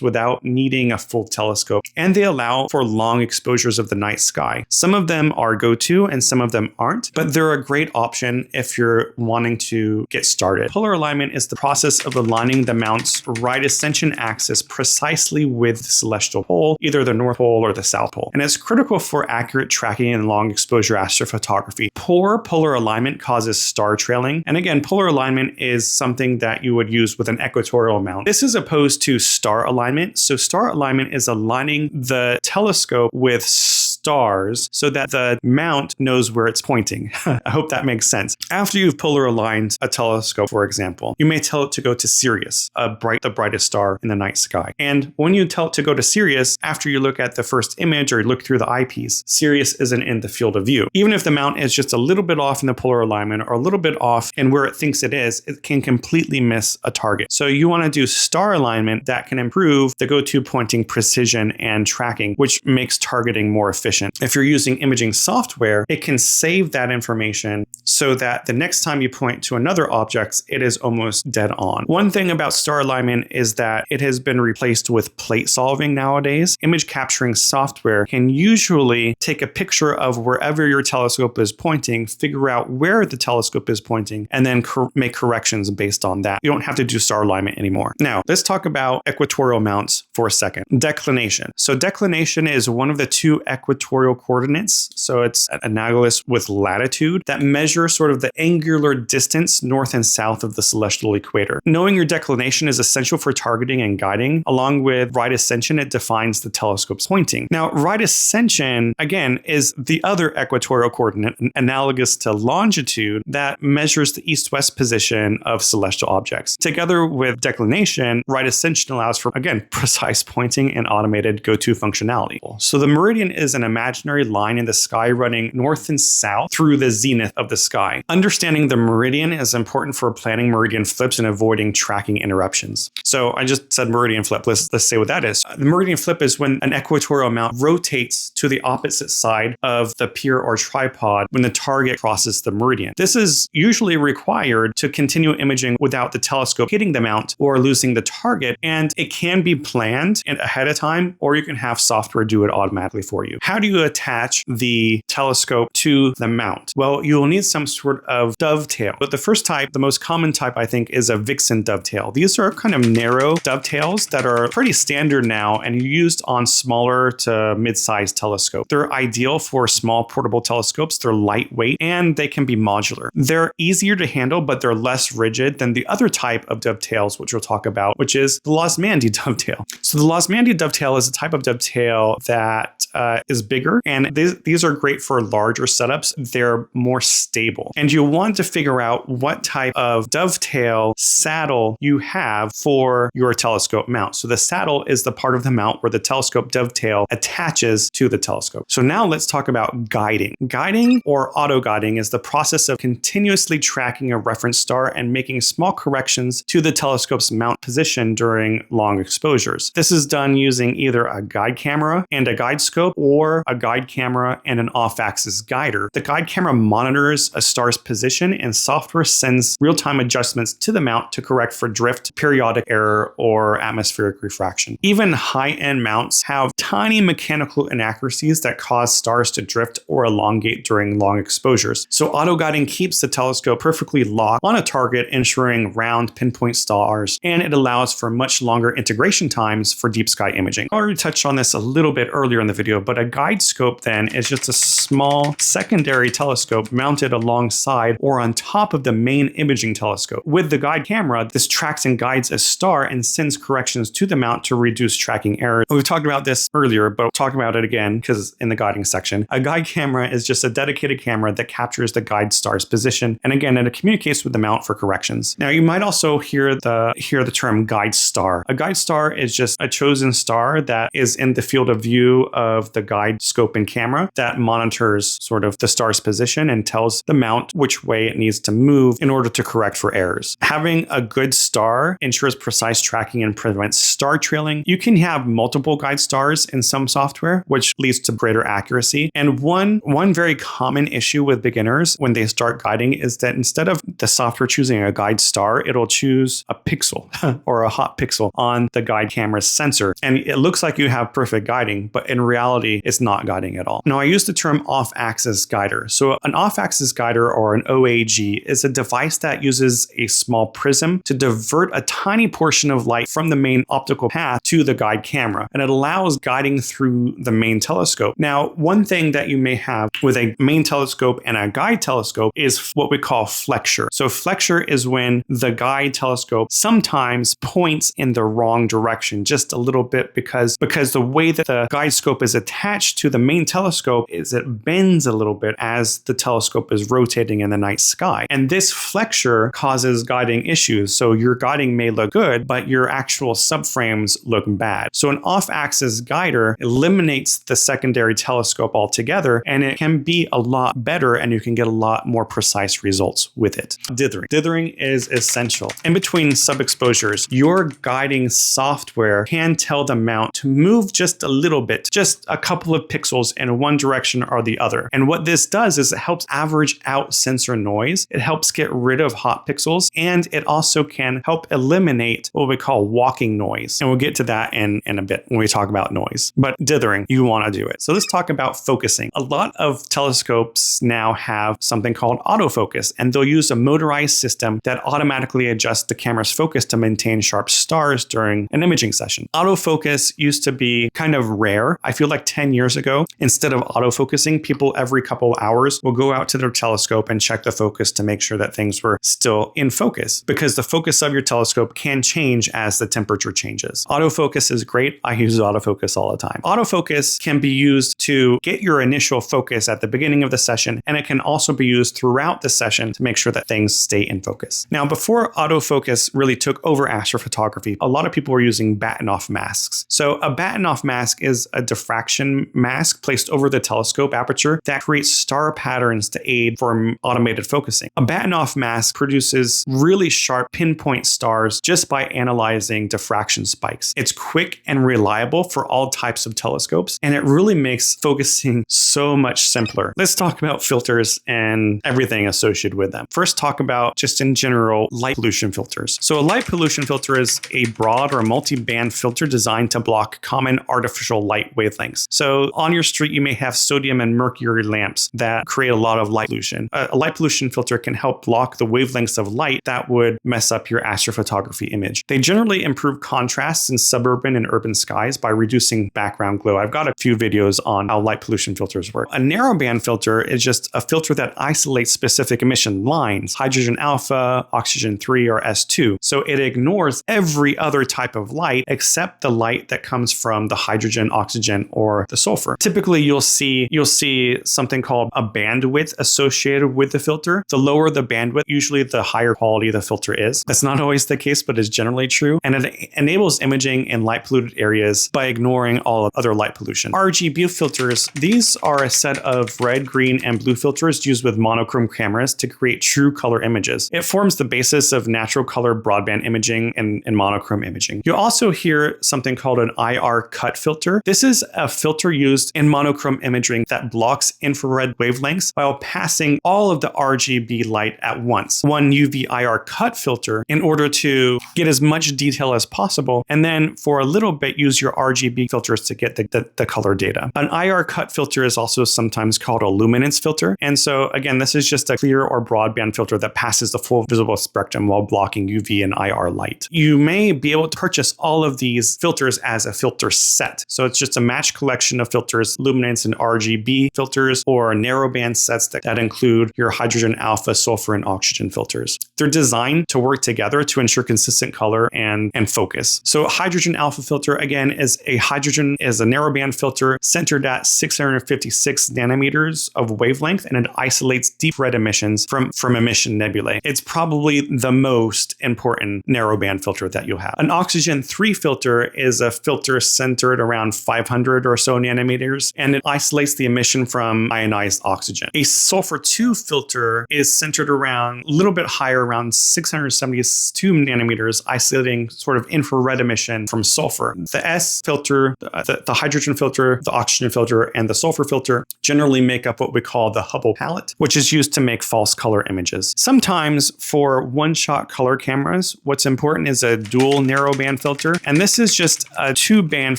without needing a full telescope, and they allow for long exposures of the night sky. Some of them are go-to and some of them aren't, but they're a great option if you're wanting to get started. Polar alignment is the process of aligning the mount's right ascension axis precisely with the celestial pole, either the North Pole or the South Pole, and it's critical for accurate tracking and long exposure astrophotography. Poor polar alignment causes star trailing, and again, polar alignment is something that you would use with an equatorial mount. This is opposed to star alignment. So star alignment is aligning the telescope with stars so that the mount knows where it's pointing. I hope that makes sense. After you've polar aligned a telescope, for example, you may tell it to go to Sirius, the brightest star in the night sky. And when you tell it to go to Sirius, after you look at the first image or you look through the eyepiece, Sirius isn't in the field of view. Even if the mount is just a little bit off in the polar alignment or a little bit off in where it thinks it is, it can completely miss a target. So you want to do star alignment that can improve the go-to pointing precision and tracking, which makes targeting more efficient. If you're using imaging software, it can save that information so that the next time you point to another object, it is almost dead on. One thing about star alignment is that it has been replaced with plate solving nowadays. Image capturing software can usually take a picture of wherever your telescope is pointing, figure out where the telescope is pointing, and then make corrections based on that. You don't have to do star alignment anymore. Now, let's talk about equatorial mounts for a second. Declination. So declination is one of the two equatorial coordinates. So it's analogous with latitude that measure sort of the angular distance north and south of the celestial equator. Knowing your declination is essential for targeting and guiding. Along with right ascension, it defines the telescope's pointing. Now, right ascension, again, is the other equatorial coordinate, analogous to longitude, that measures the east-west position of celestial objects. Together with declination, right ascension allows for, again, precise pointing and automated go-to functionality. So the meridian is an imaginary line in the sky running north and south through the zenith of the sky. Understanding the meridian is important for planning meridian flips and avoiding tracking interruptions. So I just said meridian flip. Let's say what that is. The meridian flip is when an equatorial mount rotates to the opposite side of the pier or tripod when the target crosses the meridian. This is usually required to continue imaging without the telescope hitting the mount or losing the target, and it can be planned ahead of time, or you can have software do it automatically for you. How do you attach the telescope to the mount? Well, you'll need some sort of dovetail. But the first type, the most common type, I think, is a Vixen dovetail. These are kind of narrow dovetails that are pretty standard now and used on smaller to mid-sized telescopes. They're ideal for small portable telescopes. They're lightweight and they can be modular. They're easier to handle, but they're less rigid than the other type of dovetails, which we'll talk about, which is the Losmandy dovetail. So the Losmandy dovetail is a type of dovetail that is bigger, and these are great for larger setups. They're more stable. And you want to figure out what type of dovetail saddle you have for your telescope mount. So the saddle is the part of the mount where the telescope dovetail attaches to the telescope. So now let's talk about guiding. Guiding or auto-guiding is the process of continuously tracking a reference star and making small corrections to the telescope's mount position during long exposures. This is done using either a guide camera and a guide scope or star, a guide camera, and an off-axis guider. The guide camera monitors a star's position, and software sends real-time adjustments to the mount to correct for drift, periodic error, or atmospheric refraction. Even high-end mounts have tiny mechanical inaccuracies that cause stars to drift or elongate during long exposures. So auto-guiding keeps the telescope perfectly locked on a target, ensuring round pinpoint stars, and it allows for much longer integration times for deep sky imaging. I already touched on this a little bit earlier in the video, but a guide scope then is just a small secondary telescope mounted alongside or on top of the main imaging telescope. With the guide camera, this tracks and guides a star and sends corrections to the mount to reduce tracking errors. We've talked about this earlier, but we'll talk about it again because in the guiding section. A guide camera is just a dedicated camera that captures the guide star's position, and again, it communicates with the mount for corrections. Now, you might also hear the term guide star. A guide star is just a chosen star that is in the field of view of the guide scope and camera that monitors sort of the star's position and tells the mount which way it needs to move in order to correct for errors. Having a good star ensures precise tracking and prevents star trailing. You can have multiple guide stars in some software, which leads to greater accuracy. And one very common issue with beginners when they start guiding is that instead of the software choosing a guide star, it'll choose a pixel or a hot pixel on the guide camera's sensor. And it looks like you have perfect guiding, but in reality, it's not guiding at all. Now, I use the term off-axis guider. So an off-axis guider, or an OAG, is a device that uses a small prism to divert a tiny portion of light from the main optical path to the guide camera, and it allows guiding through the main telescope. Now, one thing that you may have with a main telescope and a guide telescope is what we call flexure. So flexure is when the guide telescope sometimes points in the wrong direction just a little bit because the way that the guide scope is attached to the main telescope is it bends a little bit as the telescope is rotating in the night sky. And this flexure causes guiding issues. So your guiding may look good, but your actual subframes look bad. So an off-axis guider eliminates the secondary telescope altogether, and it can be a lot better, and you can get a lot more precise results with it. Dithering. Dithering is essential. In between subexposures, your guiding software can tell the mount to move just a little bit, just a couple of pixels in one direction or the other. And what this does is it helps average out sensor noise. It helps get rid of hot pixels, and it also can help eliminate what we call walking noise. And we'll get to that in a bit when we talk about noise. But dithering, you want to do it. So let's talk about focusing. A lot of telescopes now have something called autofocus, and they'll use a motorized system that automatically adjusts the camera's focus to maintain sharp stars during an imaging session. Autofocus used to be kind of rare. I feel like 10 years ago, instead of autofocusing, people every couple of hours will go out to their telescope and check the focus to make sure that things were still in focus, because the focus of your telescope can change as the temperature changes. Autofocus is great. I use autofocus all the time. Autofocus can be used to get your initial focus at the beginning of the session, and it can also be used throughout the session to make sure that things stay in focus. Now, before autofocus really took over astrophotography, a lot of people were using batten-off masks. So a batten-off mask is a diffraction mask placed over the telescope aperture that creates star patterns to aid for automated focusing. A batten-off mask produces really sharp pinpoint stars just by analyzing diffraction spikes. It's quick and reliable for all types of telescopes, and it really makes focusing so much simpler. Let's talk about filters and everything associated with them. First, talk about just in general light pollution filters. So a light pollution filter is a broad or multi-band filter designed to block common artificial light wavelengths. So on your street, you may have sodium and mercury lamps that create a lot of light pollution. A light pollution filter can help block the wavelengths of light that would mess up your astrophotography image. They generally improve contrast in suburban and urban skies by reducing background glow. I've got a few videos on how light pollution filters work. A narrowband filter is just a filter that isolates specific emission lines, hydrogen alpha, oxygen 3, or S2. So it ignores every other type of light except the light that comes from the hydrogen, oxygen, or the sulfur. Typically, you'll see something called a bandwidth associated with the filter. The lower the bandwidth, usually the higher quality the filter is. That's not always the case, but is generally true. And it enables imaging in light polluted areas by ignoring all other light pollution. RGB filters, these are a set of red, green, and blue filters used with monochrome cameras to create true color images. It forms the basis of natural color broadband imaging and monochrome imaging. You'll also hear something called an IR cut filter. This is a filter used in monochrome imaging that blocks infrared wavelengths while passing all of the RGB light at once. One UV IR cut filter in order to get as much detail as possible, and then for a little bit use your RGB filters to get the color data. An IR cut filter is also sometimes called a luminance filter. And so again, this is just a clear or broadband filter that passes the full visible spectrum while blocking UV and IR light. You may be able to purchase all of these filters as a filter set. So it's just a matched collection of filters, luminance and RGB filters, or narrowband sets that include your hydrogen alpha, sulfur, and oxygen filters. They're designed to work together to ensure consistent color and focus. So hydrogen alpha filter, again, is a narrowband filter centered at 656 nanometers of wavelength, and it isolates deep red emissions from emission nebulae. It's probably the most important narrowband filter that you'll have. An oxygen 3 filter is a filter centered around 500 or so nanometers, and it isolates the emission from ionized oxygen. A sulfur 2 filter is centered around a little bit higher, around 672 nanometers, isolating sort of infrared emission from sulfur. The S filter, the hydrogen filter, the oxygen filter, and the sulfur filter generally make up what we call the Hubble palette, which is used to make false color images. Sometimes for one-shot color cameras, what's important is a dual narrowband filter, and this is just a 2-band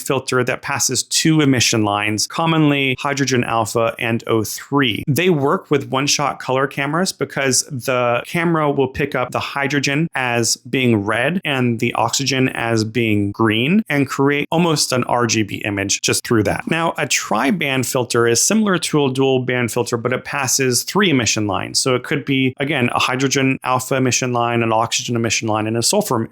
filter that passes 2 emission lines, commonly hydrogen alpha and O3. They work with one-shot color cameras because the camera will pick up the hydrogen as being red and the oxygen as being green and create almost an RGB image just through that. Now, a tri-band filter is similar to a dual band filter, but it passes 3 emission lines. So it could be, again, a hydrogen alpha emission line, an oxygen emission line, and a sulfur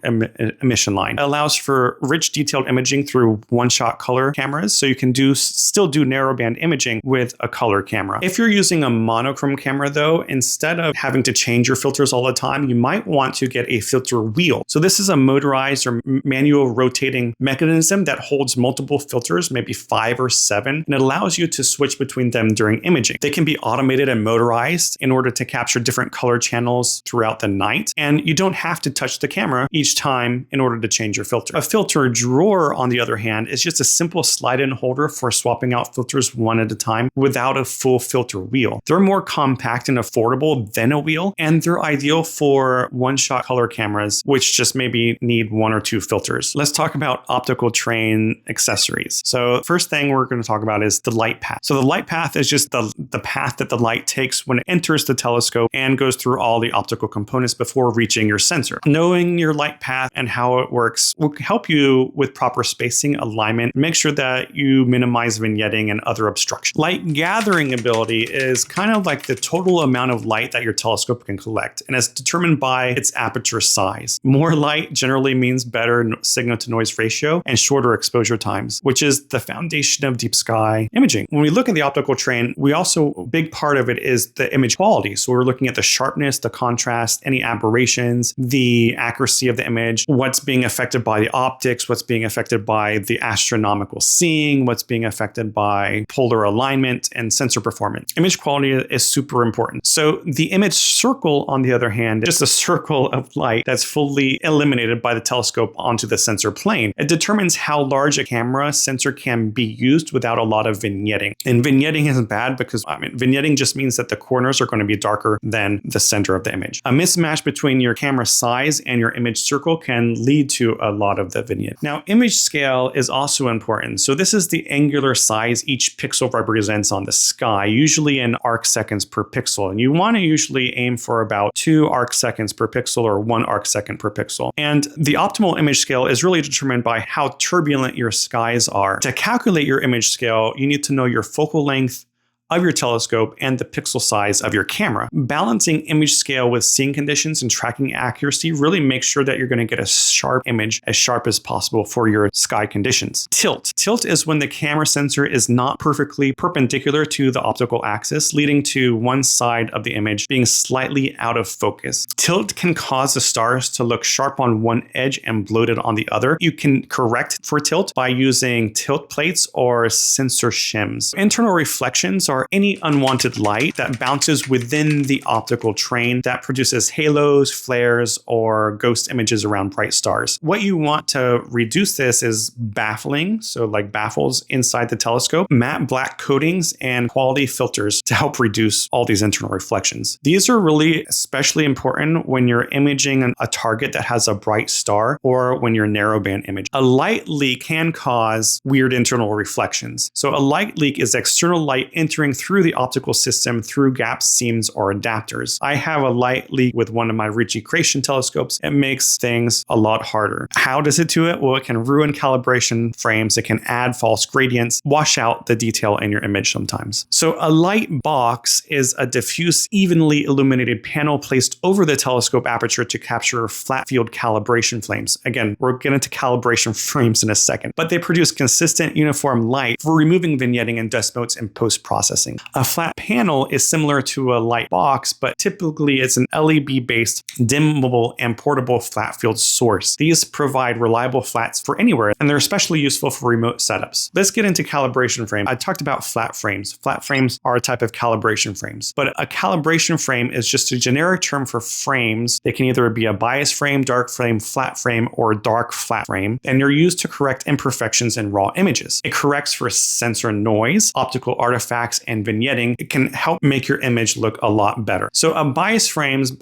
emission line. It allows for rich detailed imaging through one-shot color cameras, so you can still do narrowband imaging with a color camera. If you're using a monochrome camera, though, instead of having to change your filters all the time, you might want to get a filter wheel. So this is a motorized or manual rotating mechanism that holds multiple filters, maybe 5 or 7, and it allows you to switch between them during imaging. They can be automated and motorized in order to capture different color channels throughout the night, and you don't have to touch the camera each time in order to change your filter. A filter drawer, on the other hand, is just a simple slide-in holder for swapping out filters one at a time without a full filter wheel. They're more compact and affordable than a wheel, and they're ideal for one-shot color cameras, which just maybe need 1 or 2 filters. Let's talk about optical train accessories. So first thing we're going to talk about is the light path. So the light path is just the path that the light takes when it enters the telescope and goes through all the optical components before reaching your sensor. Knowing your light path and how it works will help you with proper spacing, alignment, make sure that you minimize vignetting and other obstruction. Light gathering ability is kind of like the total amount of light that your telescope can collect, and it's determined by its aperture size. More light generally means better signal to noise ratio and shorter exposure times, which is the foundation of deep sky imaging. When we look at the optical train, a big part of it is the image quality. So we're looking at the sharpness, the contrast, any aberrations, the accuracy of the image, what's being affected by the optics, what's being affected by the astronomical seeing, what's being affected by polar alignment and sensor performance. Image quality is super important. So the image circle, on the other hand, is just a circle of light that's fully illuminated by the telescope onto the sensor plane. It determines how large a camera sensor can be used without a lot of vignetting. And vignetting isn't bad because vignetting just means that the corners are going to be darker than the center of the image. A mismatch between your camera size and your image circle can lead to a lot of the vignette. Now, image scale is also important. So this is the angular size each pixel represents on the sky, usually in arc seconds per pixel. And you want to usually aim for about 2 arc seconds per pixel or 1 arc second per pixel. And the optimal image scale is really determined by how turbulent your skies are. To calculate your image scale, you need to know your focal length of your telescope and the pixel size of your camera. Balancing image scale with seeing conditions and tracking accuracy really makes sure that you're going to get a sharp image, as sharp as possible for your sky conditions. Tilt. Tilt is when the camera sensor is not perfectly perpendicular to the optical axis, leading to one side of the image being slightly out of focus. Tilt can cause the stars to look sharp on one edge and bloated on the other. You can correct for tilt by using tilt plates or sensor shims. Internal reflections are or any unwanted light that bounces within the optical train that produces halos, flares, or ghost images around bright stars. What you want to reduce this is baffling, so like baffles inside the telescope, matte black coatings, and quality filters to help reduce all these internal reflections. These are really especially important when you're imaging a target that has a bright star or when you're narrowband image. A light leak can cause weird internal reflections. So a light leak is external light entering through the optical system through gaps, seams, or adapters. I have a light leak with one of my Ritchey-Chretien telescopes. It makes things a lot harder. How does it do it? Well, it can ruin calibration frames. It can add false gradients, wash out the detail in your image sometimes. So a light box is a diffuse, evenly illuminated panel placed over the telescope aperture to capture flat field calibration frames. Again, we'll get into calibration frames in a second, but they produce consistent, uniform light for removing vignetting and dust motes in post-processing. A flat panel is similar to a light box, but typically it's an LED-based, dimmable, and portable flat field source. These provide reliable flats for anywhere, and they're especially useful for remote setups. Let's get into calibration frame. I talked about flat frames. Flat frames are a type of calibration frames, but a calibration frame is just a generic term for frames. They can either be a bias frame, dark frame, flat frame, or dark flat frame, and they're used to correct imperfections in raw images. It corrects for sensor noise, optical artifacts, and vignetting. It can help make your image look a lot better. So bias frames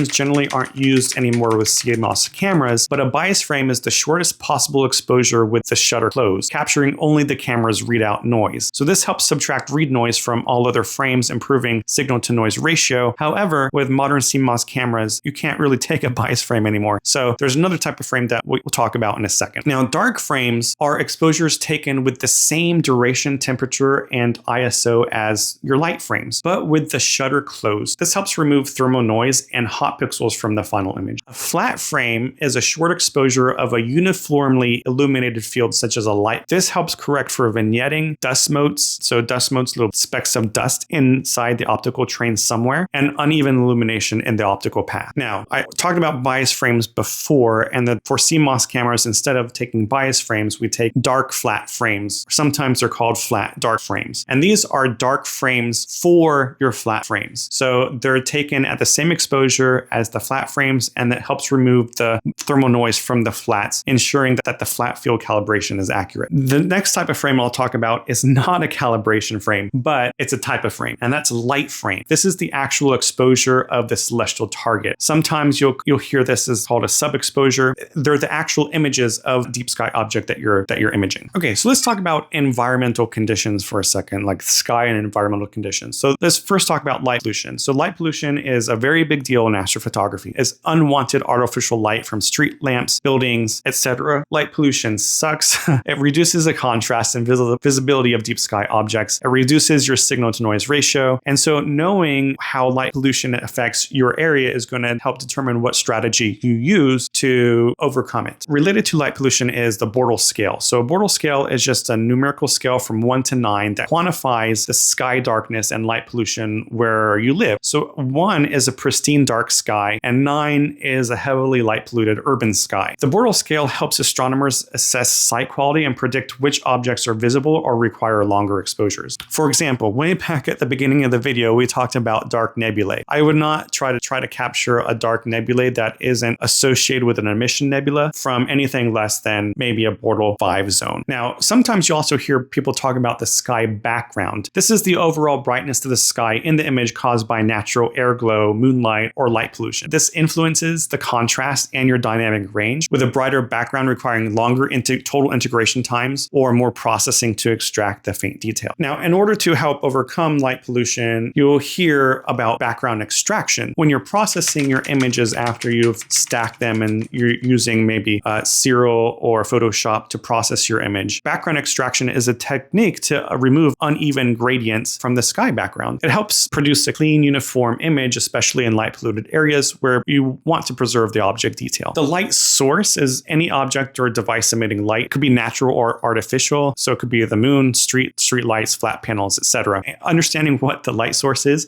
generally aren't used anymore with CMOS cameras, but a bias frame is the shortest possible exposure with the shutter closed, capturing only the camera's readout noise. So this helps subtract read noise from all other frames, improving signal to noise ratio. However, with modern CMOS cameras, you can't really take a bias frame anymore. So there's another type of frame that we'll talk about in a second. Now, dark frames are exposures taken with the same duration, temperature, and ISO as your light frames, but with the shutter closed. This helps remove thermal noise and hot pixels from the final image. A flat frame is a short exposure of a uniformly illuminated field such as a light. This helps correct for vignetting, dust motes, so dust motes, little specks of dust inside the optical train somewhere, and uneven illumination in the optical path. Now, I talked about bias frames before, and that for CMOS cameras, instead of taking bias frames, we take dark flat frames. Sometimes they're called flat dark frames. And these are dark frames for your flat frames. So they're taken at the same exposure as the flat frames, and that helps remove the thermal noise from the flats, ensuring that the flat field calibration is accurate. The next type of frame I'll talk about is not a calibration frame, but it's a type of frame, and that's light frame. This is the actual exposure of the celestial target. Sometimes you'll hear this is called a sub-exposure. They're the actual images of deep sky object that you're imaging. Okay, so let's talk about environmental conditions for a second, like sky and environmental conditions. So let's first talk about light pollution. So light pollution is a very big deal in astrophotography. It's unwanted artificial light from street lamps, buildings, etc. Light pollution sucks. It reduces the contrast and visibility of deep sky objects. It reduces your signal to noise ratio. And so knowing how light pollution affects your area is going to help determine what strategy you use to overcome it. Related to light pollution is the Bortle scale. So a Bortle scale is just a numerical scale from 1 to 9 that quantifies the sky darkness and light pollution where you live. So 1 is a pristine dark sky, and 9 is a heavily light polluted urban sky. The Bortle scale helps astronomers assess sight quality and predict which objects are visible or require longer exposures. For example, way back at the beginning of the video, we talked about dark nebulae. I would not try to capture a dark nebulae that isn't associated with an emission nebula from anything less than maybe a Bortle 5 zone. Now, sometimes you also hear people talk about the sky background. This is the overall brightness of the sky in the image caused by natural air glow, moonlight, or light pollution. This influences the contrast and your dynamic range, with a brighter background requiring longer total integration times or more processing to extract the faint detail. Now, in order to help overcome light pollution, you'll hear about background extraction. When you're processing your images after you've stacked them and you're using maybe Serial or Photoshop to process your image, background extraction is a technique to remove uneven gradients from the sky background. It helps produce a clean, uniform image, especially in light polluted areas where you want to preserve the object detail. The light source is any object or device emitting light. It could be natural or artificial. So it could be the moon, street lights, flat panels, etc. Understanding what the light source is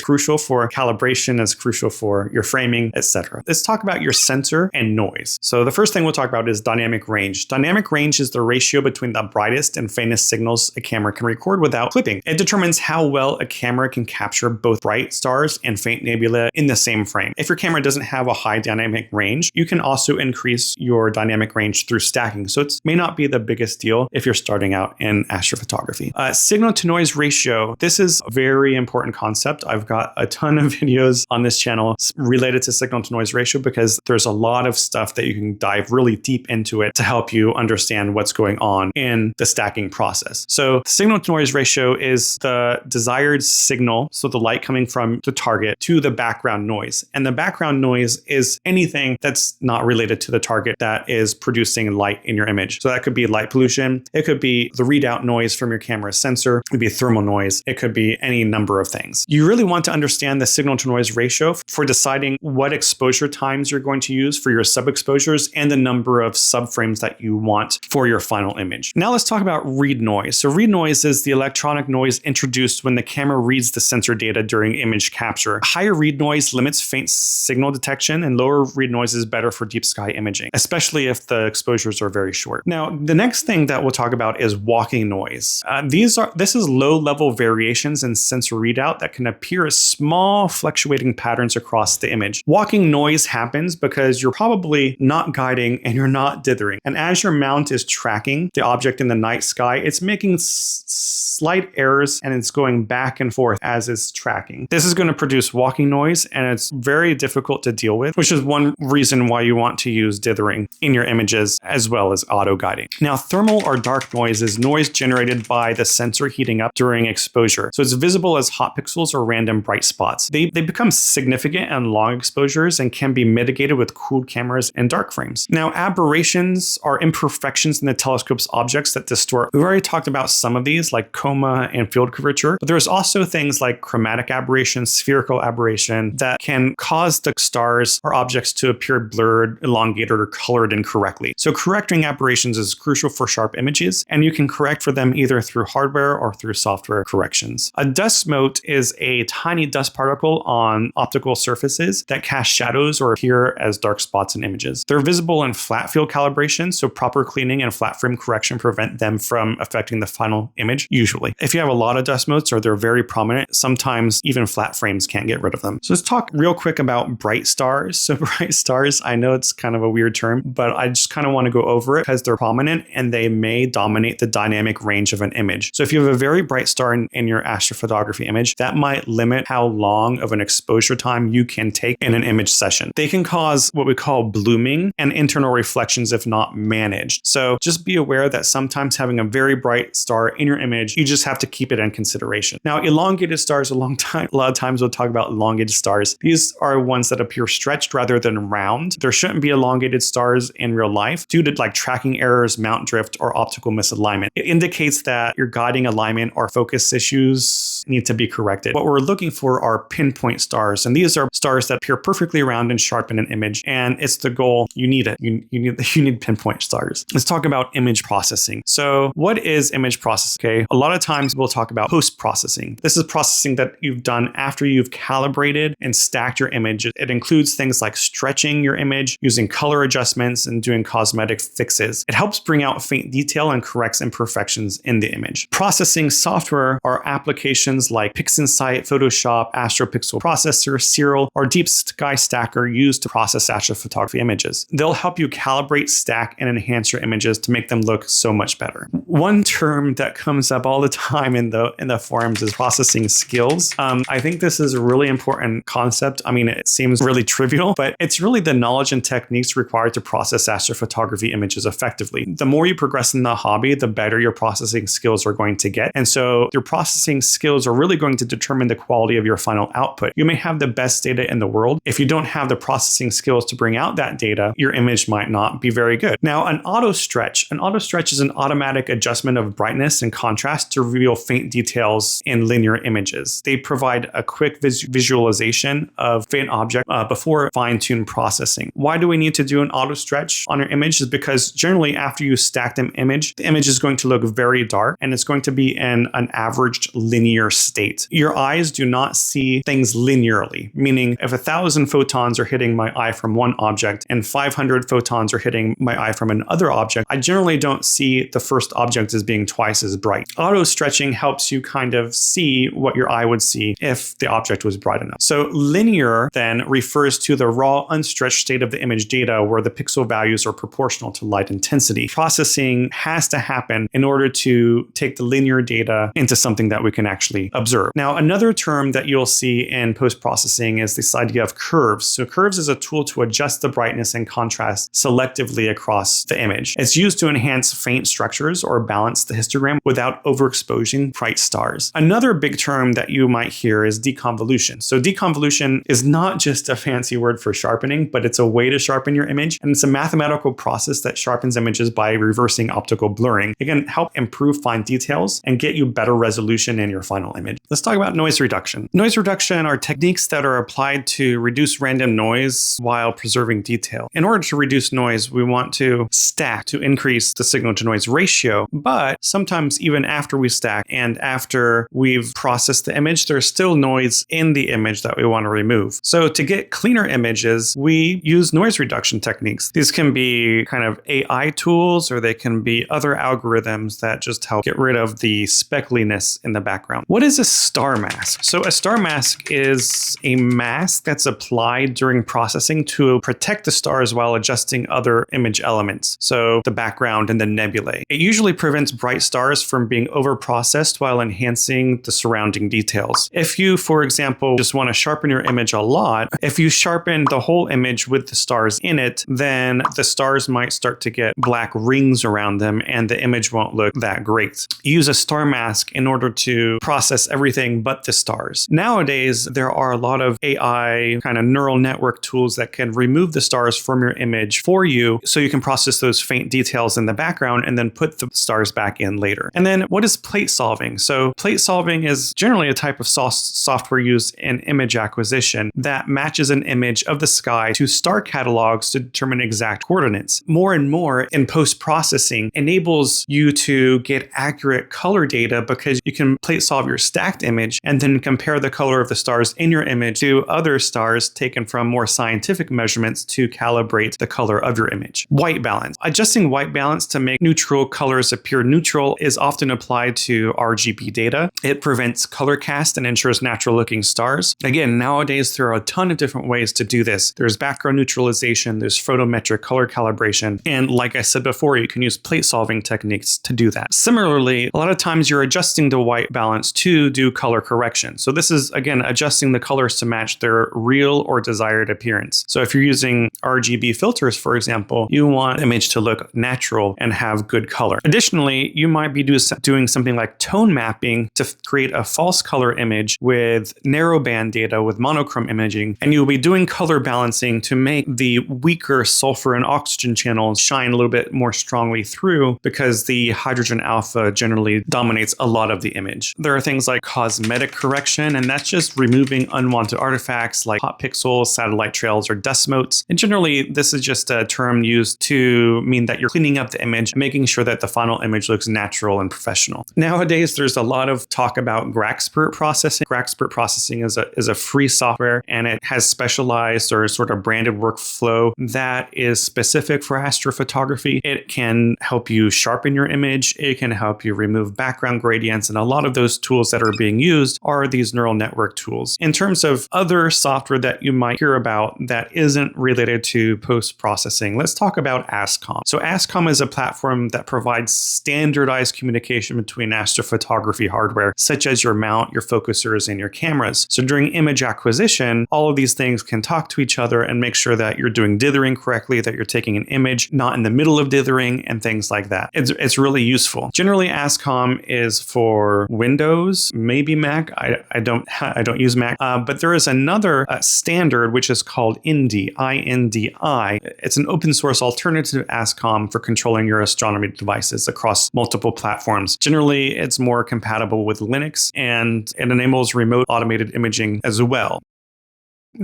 crucial for calibration, is crucial for your framing, etc. Let's talk about your sensor and noise. So the first thing we'll talk about is dynamic range. Dynamic range is the ratio between the brightest and faintest signals a camera can record without clipping. It determines how well a camera can capture both bright stars and faint nebula in the same frame. If your camera doesn't have a high dynamic range, you can also increase your dynamic range through stacking. So it may not be the biggest deal if you're starting out in astrophotography. Signal to noise ratio. This is a very important concept. I've got a ton of videos on this channel related to signal to noise ratio because there's a lot of stuff that you can dive really deep into it to help you understand what's going on in the stacking process. So signal to noise ratio is the desired signal, so the light coming from the target, to the background noise. And the background noise is anything that's not related to the target that is producing light in your image. So that could be light pollution. It could be the readout noise from your camera sensor. It could be thermal noise. It could be any number of things. You really want to understand the signal to noise ratio for deciding what exposure times you're going to use for your sub-exposures and the number of subframes that you want for your final image. Now let's talk about read noise. So read noise is the electronic noise introduced when the camera reads the sensor data during image capture. Higher read noise limits faint signal detection, and lower read noise is better for deep sky imaging, especially if the exposures are very short. Now, the next thing that we'll talk about is walking noise. This is low-level variations in sensor readout that can appear as small fluctuating patterns across the image. Walking noise happens because you're probably not guiding and you're not dithering. And as your mount is tracking the object in the night sky, it's making slight errors and it's going back and forth as it's tracking. This is going to produce walking noise and it's very difficult to deal with, which is one reason why you want to use dithering in your images as well as auto guiding. Now, thermal or dark noise is noise generated by the sensor heating up during exposure. So it's visible as hot pixels or random bright spots. They become significant on long exposures and can be mitigated with cooled cameras and dark frames. Now, aberrations are imperfections in the telescope's objects that distort. We've already talked about some of these like coma and field curvature, but there's also things like chromatic aberration, spherical aberration that can cause the stars or objects to appear blurred, elongated, or colored incorrectly. So correcting aberrations is crucial for sharp images, and you can correct for them either through hardware or through software corrections. A dust mote is a tiny dust particle on optical surfaces that cast shadows or appear as dark spots in images. They're visible in flat field calibration, so proper cleaning and flat frame correction prevent them from affecting the final image, usually. If you have a lot of dust motes or they're very prominent, sometimes even flat frames can't get rid of them. So let's talk real quick about bright stars. So bright stars, I know it's kind of a weird term, but I just kind of want to go over it because they're prominent and they may dominate the dynamic range of an image. So if you have a very bright star in your astrophotography image, that might limit how long of an exposure time you can take in an image session. They can cause what we call blooming and internal reflections if not managed. So just be aware that sometimes having a very bright star in your image, you just have to keep it in consideration. Now, elongated stars, a lot of times we'll talk about elongated stars. These are ones that appear stretched rather than round. There shouldn't be elongated stars in real life due to like tracking errors, mount drift, or optical misalignment. It indicates that your guiding alignment or focus issues need to be corrected. What we're looking for are pinpoint stars, and these are stars that appear perfectly round and sharp in an image, and it's the goal. You need it. You need pinpoint stars. Let's talk about image processing. So what is image processing? Okay, a lot of times we'll talk about post-processing. This is processing that you've done after you've calibrated and stacked your image. It includes things like stretching your image, using color adjustments, and doing cosmetic fixes. It helps bring out faint detail and corrects imperfections in the image. Processing software are applications like PixInsight, Photoshop, AstroPixel Processor, Serial, or Deep Sky Stacker used to process astrophotography images. They'll help you calibrate, stack, and enhance your images to make them look so much better. One term that comes up all the time in the forums is processing skills. I think this is a really important concept. I mean, it seems really trivial, but it's really the knowledge and techniques required to process astrophotography images effectively. The more you progress in the hobby, the better your processing skills are going to get. And so your processing skills are really going to determine the quality of your final output. You may have the best data in the world. If you don't have the processing skills to bring out that data, your image might not be very good. Now, an auto stretch is an automatic adjustment of brightness and contrast to reveal faint details in linear images. They provide a quick visualization of faint object before fine-tuned processing. Why do we need to do an auto stretch on your image? Is because generally after you stack the image is going to look very dark and it's going to be in an averaged linear state. Your eyes do not see things linearly, meaning if 1,000 photons are hitting my eye from one object and 500 photons are hitting my eye from another object, I generally don't see the first object as being twice as bright. Auto stretching layering helps you kind of see what your eye would see if the object was bright enough. So linear then refers to the raw, unstretched state of the image data where the pixel values are proportional to light intensity. Processing has to happen in order to take the linear data into something that we can actually observe. Now, another term that you'll see in post-processing is this idea of curves. So curves is a tool to adjust the brightness and contrast selectively across the image. It's used to enhance faint structures or balance the histogram without overexposing bright stars. Another big term that you might hear is deconvolution. So deconvolution is not just a fancy word for sharpening, but it's a way to sharpen your image. And it's a mathematical process that sharpens images by reversing optical blurring. It can help improve fine details and get you better resolution in your final image. Let's talk about noise reduction. Noise reduction are techniques that are applied to reduce random noise while preserving detail. In order to reduce noise, we want to stack to increase the signal to noise ratio, but sometimes even after we stack and after we've processed the image, there's still noise in the image that we want to remove. So to get cleaner images, we use noise reduction techniques. These can be kind of AI tools, or they can be other algorithms that just help get rid of the speckliness in the background. What is a star mask? So a star mask is a mask that's applied during processing to protect the stars while adjusting other image elements, so the background and the nebulae. It usually prevents bright stars from being over-processed while enhancing the surrounding details. If you, for example, just want to sharpen your image a lot, if you sharpen the whole image with the stars in it, then the stars might start to get black rings around them and the image won't look that great. Use a star mask in order to process everything but the stars. Nowadays, there are a lot of AI kind of neural network tools that can remove the stars from your image for you so you can process those faint details in the background and then put the stars back in later. And then what is plate solving? So plate solving is generally a type of software used in image acquisition that matches an image of the sky to star catalogs to determine exact coordinates. More and more in post-processing enables you to get accurate color data because you can plate solve your stacked image and then compare the color of the stars in your image to other stars taken from more scientific measurements to calibrate the color of your image. White balance. Adjusting white balance to make neutral colors appear neutral is often applied to RGB data. It prevents color cast and ensures natural looking stars. Again, nowadays there are a ton of different ways to do this. There's background neutralization, there's photometric color calibration, and like I said before, you can use plate solving techniques to do that. Similarly, a lot of times you're adjusting the white balance to do color correction. So this is, again, adjusting the colors to match their real or desired appearance. So if you're using RGB filters, for example, you want the image to look natural and have good color. Additionally, you might be doing something like tone mapping to create a false color image with narrowband data with monochrome imaging, and you'll be doing color balancing to make the weaker sulfur and oxygen channels shine a little bit more strongly through because the hydrogen alpha generally dominates a lot of the image. There are things like cosmetic correction, and that's just removing unwanted artifacts like hot pixels, satellite trails, or dust motes. And generally, this is just a term used to mean that you're cleaning up the image, making sure that the final image looks natural and professional. Nowadays, there's a lot of talk about Grasspert processing. Grasspert processing is a free software, and it has specialized or sort of branded workflow that is specific for astrophotography. It can help you sharpen your image. It can help you remove background gradients, and a lot of those tools that are being used are these neural network tools. In terms of other software that you might hear about that isn't related to post-processing, let's talk about ASCOM. So ASCOM is a platform that provides standardized communication between astrophotography hardware, such as your mount, your focusers, and your cameras. So during image acquisition, all of these things can talk to each other and make sure that you're doing dithering correctly, that you're taking an image not in the middle of dithering, and things like that. It's really useful. Generally, ASCOM is for Windows, maybe Mac. I don't use Mac, but there is another standard which is called INDI, I-N-D-I. It's an open source alternative to ASCOM for controlling your astronomy devices across multiple platforms. Generally, it's more compatible with Linux, and it enables remote automated imaging as well.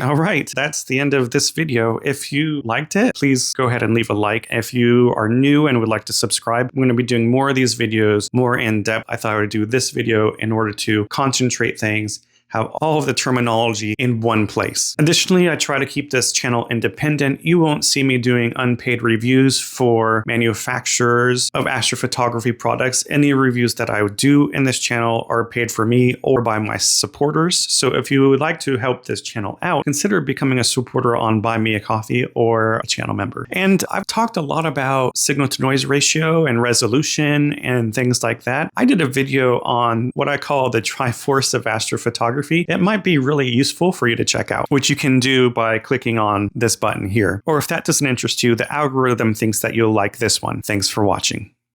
All right, that's the end of this video. If you liked it, please go ahead and leave a like. If you are new and would like to subscribe, I'm going to be doing more of these videos, more in depth. I thought I would do this video in order to concentrate things, have all of the terminology in one place. Additionally, I try to keep this channel independent. You won't see me doing unpaid reviews for manufacturers of astrophotography products. Any reviews that I would do in this channel are paid for me or by my supporters. So if you would like to help this channel out, consider becoming a supporter on Buy Me a Coffee or a channel member. And I've talked a lot about signal to noise ratio and resolution and things like that. I did a video on what I call the Triforce of astrophotography. It might be really useful for you to check out, which you can do by clicking on this button here. Or if that doesn't interest you, the algorithm thinks that you'll like this one. Thanks for watching.